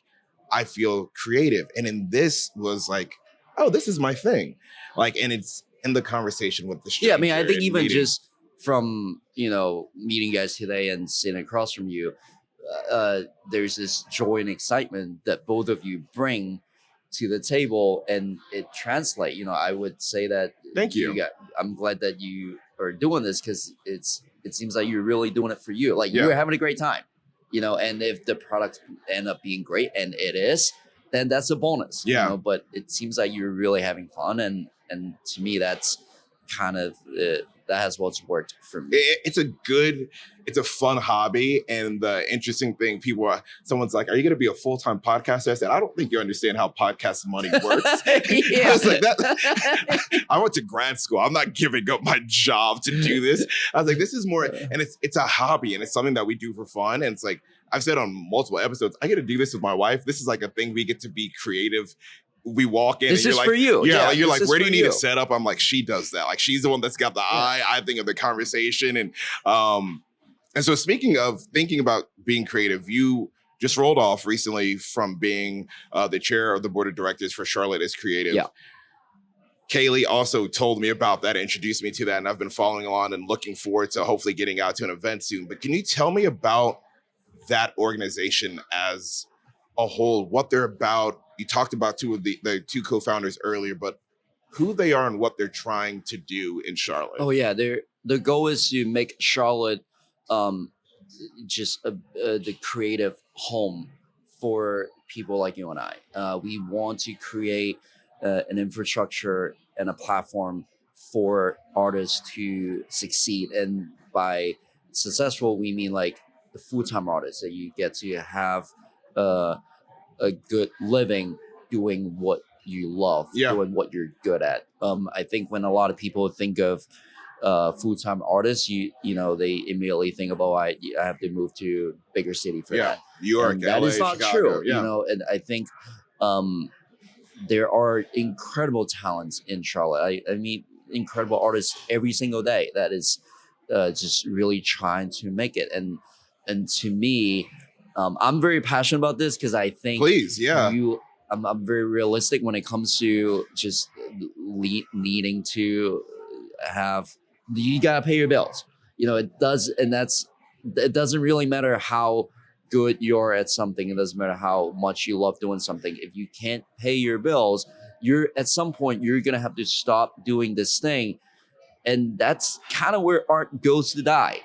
I feel creative. And in this was like, oh, this is my thing. Like, and it's in the conversation with the stranger. Yeah, I mean, I think even just from, you know, meeting you guys today and sitting across from you, there's this joy and excitement that both of you bring to the table, and it translates. You know, I would say that. Thank you. I'm glad that you are doing this, because it seems like you're really doing it for you. Like, you're having a great time, you know, and if the product end up being great, and it is, then that's a bonus. You know? But it seems like you're really having fun, and to me, that's kind of that has what's worked for me. It's a fun hobby. And the interesting thing, someone's like, are you going to be a full-time podcaster? I said, I don't think you understand how podcast money works. I was like, I went to grad school. I'm not giving up my job to do this. I was like, this is more, and it's a hobby, and it's something that we do for fun. And it's like, I've said on multiple episodes, I get to do this with my wife. This is like a thing we get to be creative. We walk in, this and is you're for like, you. Like, you're like, where do you need a setup? I'm like, she does that. Like, she's the one that's got the eye, I think, of the conversation. And so speaking of thinking about being creative, you just rolled off recently from being the chair of the board of directors for Charlotte as Creative. Yeah. Kaylee also told me about that, introduced me to that, and I've been following along and looking forward to hopefully getting out to an event soon. But can you tell me about that organization as a whole, what they're about? You talked about two of the two co-founders earlier, but who they are and what they're trying to do in Charlotte. Oh yeah, the goal is to make Charlotte just the creative home for people like you and I. We want to create an infrastructure and a platform for artists to succeed. And by successful, we mean like the full-time artists, that you get to have a good living doing what you love, doing what you're good at. I think when a lot of people think of full-time artists, you know, they immediately think about, I have to move to bigger city for that. New York, and that LA, is not Chicago, true, you know. And I think there are incredible talents in Charlotte. I meet incredible artists every single day that is just really trying to make it. And to me, I'm very passionate about this, because I think I'm very realistic when it comes to just needing to have, you gotta pay your bills. It does, and it doesn't really matter how good you're at something. It doesn't matter how much you love doing something. If you can't pay your bills, you're at some point you're gonna have to stop doing this thing, and that's kind of where art goes to die.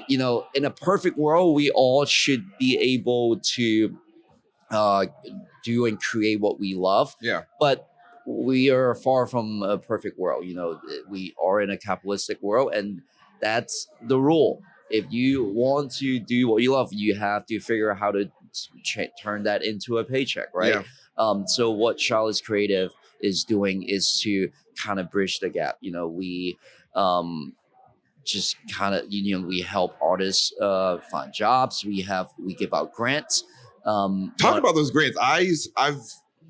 In a perfect world, we all should be able to uh, do and create what we love. Yeah. But we are far from a perfect world. We are in a capitalistic world, and that's the rule. If you want to do what you love, you have to figure out how to turn that into a paycheck, right? Yeah. So what Charlotte's Creative is doing is to kind of bridge the gap. We just kind of we help artists find jobs. We give out grants. Talk about those grants.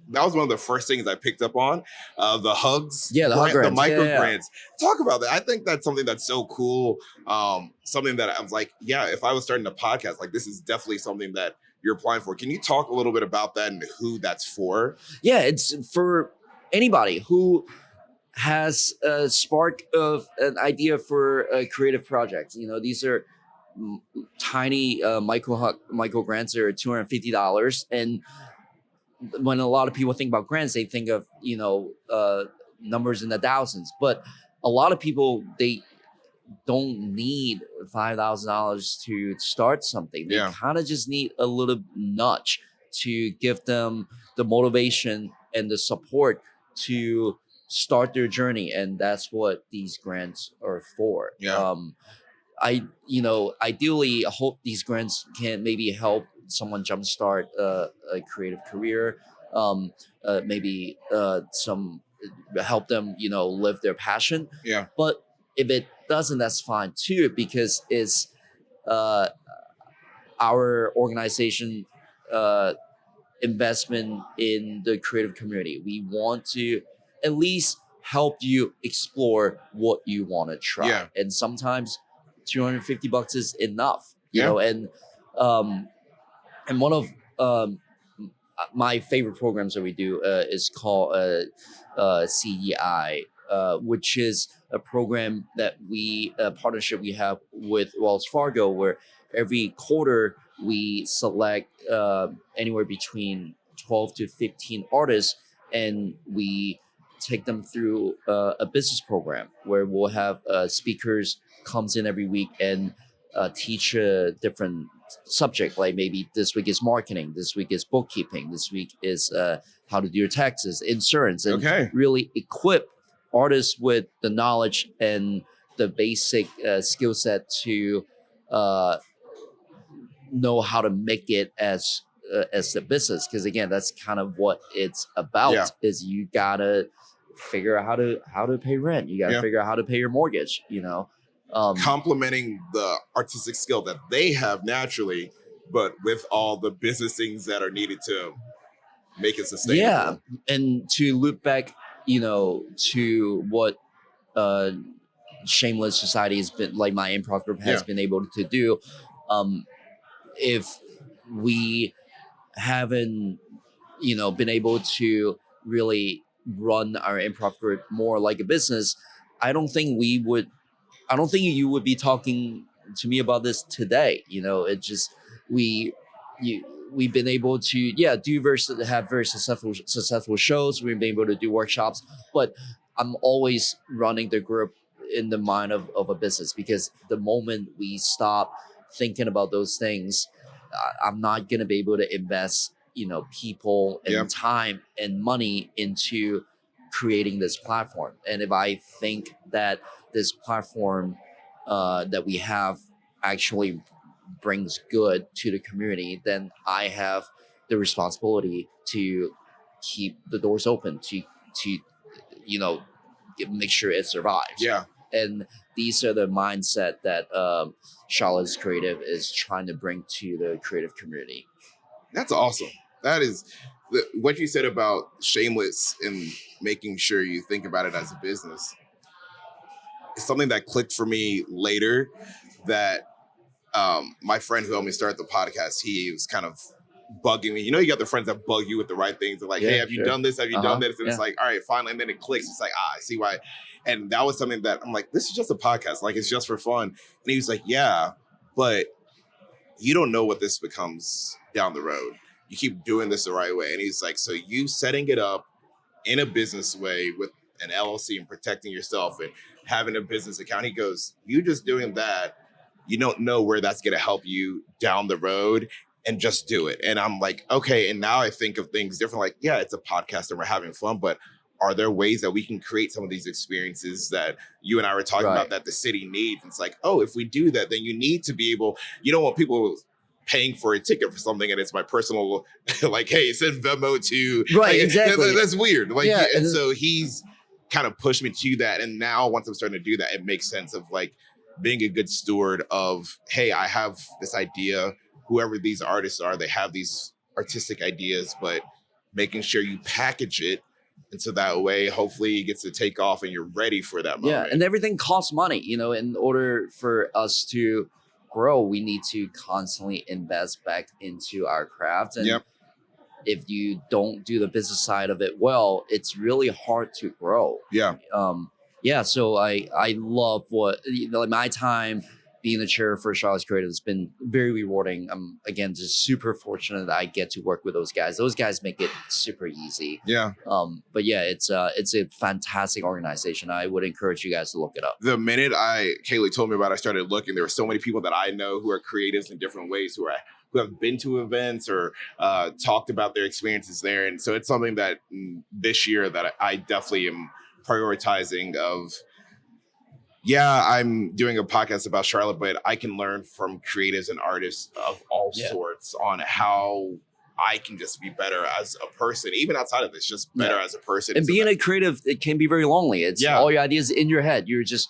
That was one of the first things I picked up on, the hugs, the hug grants, the micro grants. Talk about that. I think that's something that's so cool. Something that I was like, yeah, if I was starting a podcast, like this is definitely something that you're applying for. Can you talk a little bit about that and who that's for? Yeah, it's for anybody who has a spark of an idea for a creative project. These are tiny micro grants. Are $250, and when a lot of people think about grants, they think of numbers in the thousands. But a lot of people, they don't need $5,000 to start something. They kind of just need a little nudge to give them the motivation and the support to start their journey, and that's what these grants are for. Ideally, I hope these grants can maybe help someone jumpstart a creative career. Maybe some help them, live their passion. Yeah. But if it doesn't, that's fine too, because it's our organization investment in the creative community. We want to at least help you explore what you want to try. Yeah. And sometimes $250 is enough, and one of my favorite programs that we do is called CEI, which is a program that partnership we have with Wells Fargo, where every quarter we select anywhere between 12 to 15 artists, and we take them through a business program where we'll have speakers comes in every week and teach a different subject. Like maybe this week is marketing, this week is bookkeeping, this week is how to do your taxes, insurance, and really equip artists with the knowledge and the basic skill set to know how to make it as the business. Because again, that's kind of what it's about. Is you gotta figure out how to pay rent. You gotta figure out how to pay your mortgage. Complementing the artistic skill that they have naturally, but with all the business things that are needed to make it sustainable. Yeah, and to loop back, to what Shameless Society has been, like my improv group has been able to do. If we haven't, been able to really run our improv group more like a business, I don't think you would be talking to me about this today. It just we've been able to have very successful shows. We've been able to do workshops, but I'm always running the group in the mind of a business, because the moment we stop thinking about those things, I'm not going to be able to invest people and time and money into creating this platform. And if I think that this platform that we have actually brings good to the community, then I have the responsibility to keep the doors open, to make sure it survives. And these are the mindset that Charlotte's Creative is trying to bring to the creative community. That's awesome. That is what you said about Shameless and making sure you think about it as a business. It's something that clicked for me later, that my friend who helped me start the podcast, he was kind of bugging me. You know, you got the friends that bug you with the right things. They're like, hey, have you done this? Have you done this? And it's like, all right, finally. And then it clicks. It's like, I see why. And that was something that I'm like, this is just a podcast. Like, it's just for fun. And he was like, yeah, but you don't know what this becomes down the road. You keep doing this the right way. And he's like, so you setting it up in a business way with an LLC and protecting yourself and having a business account. He goes, you just doing that, you don't know where that's going to help you down the road, and just do it. And I'm like, okay. And now I think of things different. Like, yeah, it's a podcast and we're having fun, but are there ways that we can create some of these experiences that you and I were talking about that the city needs? And it's like, oh, if we do that, then you need to be able, you don't want people paying for a ticket for something and it's my personal, like, hey, send Venmo to, right, like, exactly. That's weird. Like, yeah, and so he's kind of pushed me to that. And now once I'm starting to do that, it makes sense of like being a good steward of, hey, I have this idea, whoever these artists are, they have these artistic ideas, but making sure you package it. And so that way, hopefully it gets to take off and you're ready for that moment. Yeah, and everything costs money. You know, in order for us to grow, we need to constantly invest back into our craft. And if you don't do the business side of it well, it's really hard to grow. Yeah. So I love what, you know, like my time being the chair for Charlotte's Creative has been very rewarding. I'm again just super fortunate that I get to work with those guys. Those guys make it super easy. But yeah, it's a fantastic organization. I would encourage you guys to look it up. The minute Kaylee told me about it, I started looking. There were so many people that I know who are creatives in different ways, who have been to events or talked about their experiences there. And so it's something that this year that I definitely am prioritizing of, yeah, I'm doing a podcast about Charlotte, but I can learn from creatives and artists of all sorts on how I can just be better as a person, even outside of this, just better as a person. And so being a creative, it can be very lonely. It's all your ideas in your head. You're just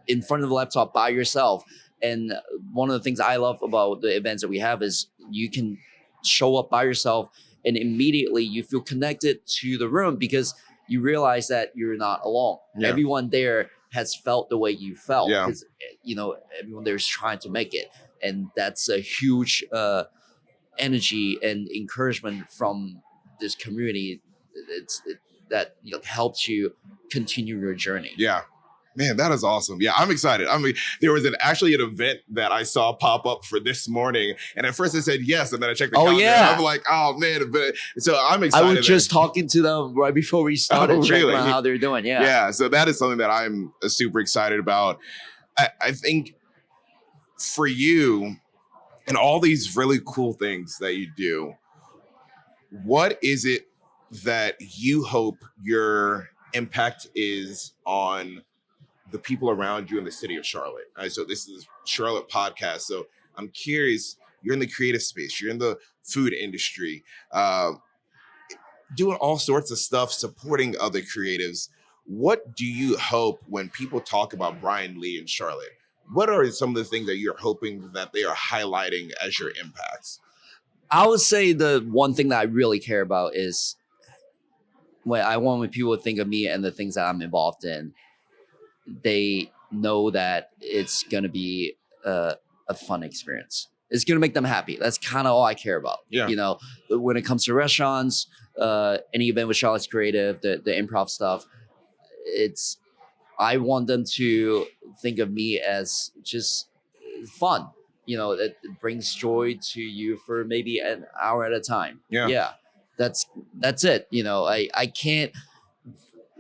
in front of the laptop by yourself. And one of the things I love about the events that we have is you can show up by yourself and immediately you feel connected to the room because you realize that you're not alone. Everyone there has felt the way you felt because, you know, everyone there is trying to make it. And that's a huge energy and encouragement from this community. That helps you continue your journey. Man, that is awesome. Yeah, I'm excited. I mean, there was actually an event that I saw pop up for this morning. And at first I said yes. And then I checked the calendar. And I'm like, oh, man. But so I'm excited. I was just talking to them right before we started, checking on how they're doing. Yeah. So that is something that I'm super excited about. I think for you and all these really cool things that you do, what is it that you hope your impact is on the people around you in the city of Charlotte? So this is Charlotte podcast. So I'm curious, you're in the creative space, you're in the food industry, doing all sorts of stuff, supporting other creatives. What do you hope when people talk about Bryan Li in Charlotte? What are some of the things that you're hoping that they are highlighting as your impacts? I would say the one thing that I really care about is when people think of me and the things that I'm involved in, they know that it's going to be a fun experience. It's going to make them happy. That's kind of all I care about. You know, when it comes to restaurants, any event with Charlotte's Creative, the improv stuff, I want them to think of me as just fun. You know, it brings joy to you for maybe an hour at a time. That's it. You know, I can't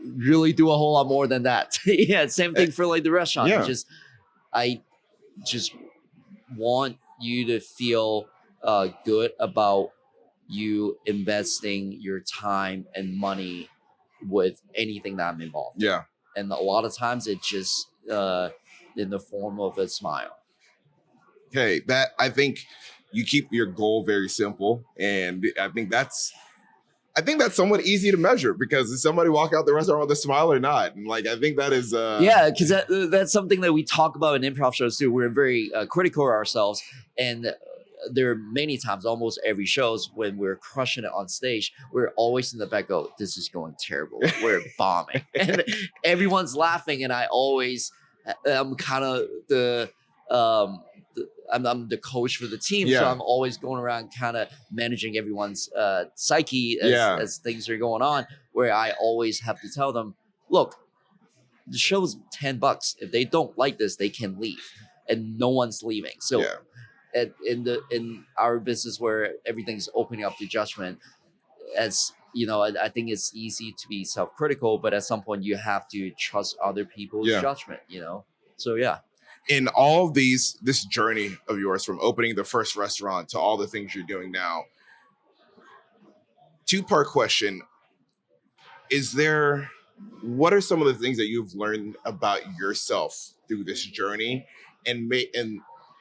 really do a whole lot more than that. Same thing for like the restaurant. I just want you to feel good about you investing your time and money with anything that I'm involved in. And a lot of times it's just in the form of a smile. Okay, I think you keep your goal very simple, and I think that's somewhat easy to measure because does somebody walk out the restaurant with a smile or not? And like, I think that is because that's something that we talk about in improv shows too. We're very critical of ourselves, and there are many times, almost every shows, when we're crushing it on stage, we're always in the back go, this is going terrible, we're bombing, and everyone's laughing, and I'm kind of I'm the coach for the team, so I'm always going around kind of managing everyone's psyche as things are going on, where I always have to tell them, look, the show's $10. If they don't like this, they can leave, and no one's leaving. So in our business where everything's opening up to judgment, as you know, I think it's easy to be self-critical, but at some point you have to trust other people's judgment, you know? So in all of this journey of yours, from opening the first restaurant to all the things you're doing now, two-part question. What are some of the things that you've learned about yourself through this journey? And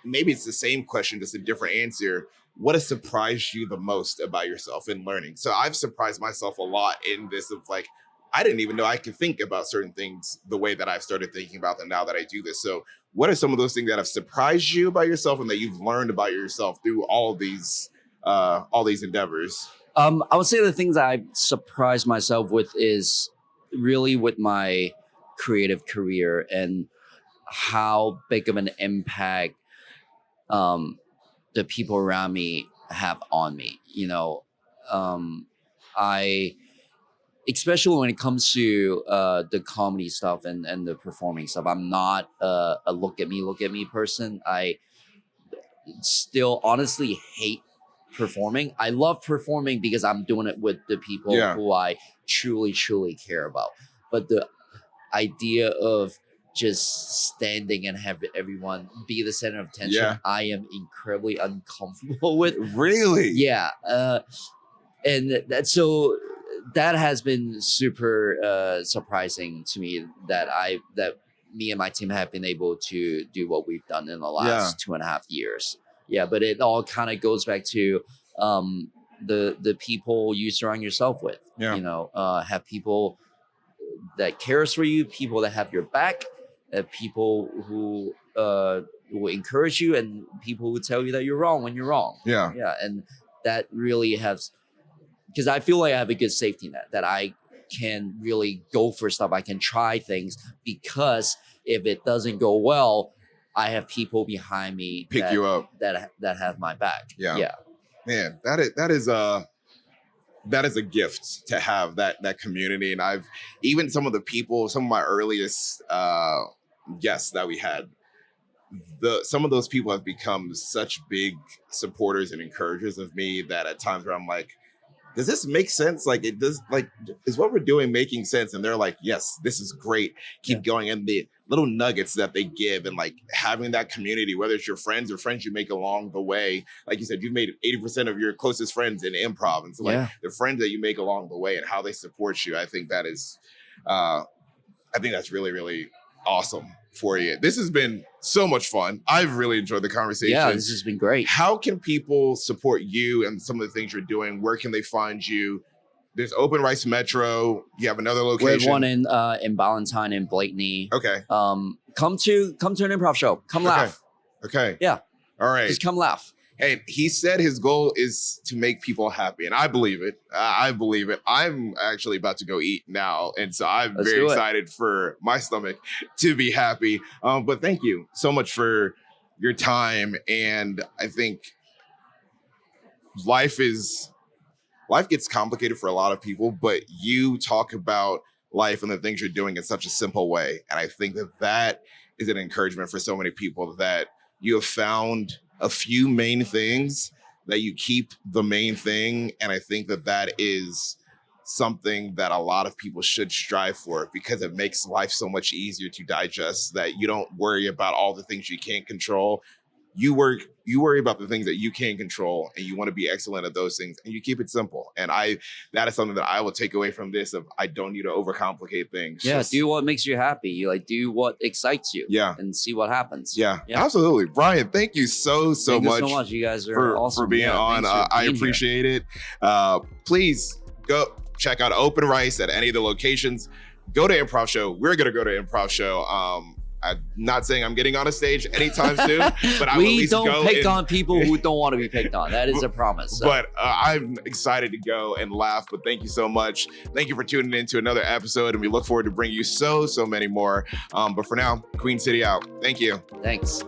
maybe it's the same question, just a different answer. What has surprised you the most about yourself in learning? So I've surprised myself a lot in this of like, I didn't even know I could think about certain things the way that I've started thinking about them now that I do this. So what are some of those things that have surprised you about yourself and that you've learned about yourself through all these endeavors? I would say the things I surprised myself with is really with my creative career and how big of an impact the people around me have on me. You know, especially when it comes to the comedy stuff and the performing stuff, I'm not a look at me person. I still honestly hate performing. I love performing because I'm doing it with the people who I truly care about. But the idea of just standing and have everyone be the center of attention, I am incredibly uncomfortable with. Really? Yeah. And that has been super surprising to me that me and my team have been able to do what we've done in the last 2.5 years. Yeah, but it all kind of goes back to the people you surround yourself with. You know, have people that cares for you, people that have your back, people who will encourage you, and people who tell you that you're wrong when you're wrong. Yeah, and that really has, because I feel like I have a good safety net that I can really go for stuff. I can try things because if it doesn't go well, I have people behind me pick you up that have my back. Yeah. Man, that is a gift to have that community. And I've even some of my earliest guests that we had, some of those people have become such big supporters and encouragers of me that at times where I'm like, does this make sense? Like, it does, like, is what we're doing making sense? And they're like, yes, this is great. Keep going. And the little nuggets that they give, and like having that community, whether it's your friends or friends you make along the way. Like you said, you've made 80% of your closest friends in improv. And so like the friends that you make along the way and how they support you, I think that is, I think that's really, really awesome for you. This has been so much fun. I've really enjoyed the conversation. Yeah, this has been great. How can people support you and some of the things you're doing? Where can they find you? There's Open Rice Metro. You have another location. We have one in Ballantyne and Blakeney. Okay. Come to an improv show. Come laugh. Okay. Yeah. All right. Just come laugh. Hey, he said his goal is to make people happy, and I believe it. I believe it. I'm actually about to go eat now, and so I'm very excited for my stomach to be happy. But thank you so much for your time, and I think life gets complicated for a lot of people, but you talk about life and the things you're doing in such a simple way, and I think that is an encouragement for so many people that you have found a few main things, that you keep the main thing. And I think that is something that a lot of people should strive for, because it makes life so much easier to digest, that you don't worry about all the things you can't control. You worry about the things that you can control, and you want to be excellent at those things, and you keep it simple. And that is something that I will take away from this, of I don't need to overcomplicate things. Yeah, do what makes you happy. You like do what excites you. Yeah. And see what happens. Yeah. Absolutely. Bryan, thank you so much. Thank you so much. You guys are awesome for being on. I appreciate it. Please go check out Open Rice at any of the locations. Go to Improv Show. We're gonna go to Improv Show. I'm not saying I'm getting on a stage anytime soon, but I will at least go. We don't pick on people who don't want to be picked on. That is a promise. So. But I'm excited to go and laugh. But thank you so much. Thank you for tuning in to another episode, and we look forward to bringing you so many more. But for now, Queen City out. Thank you. Thanks.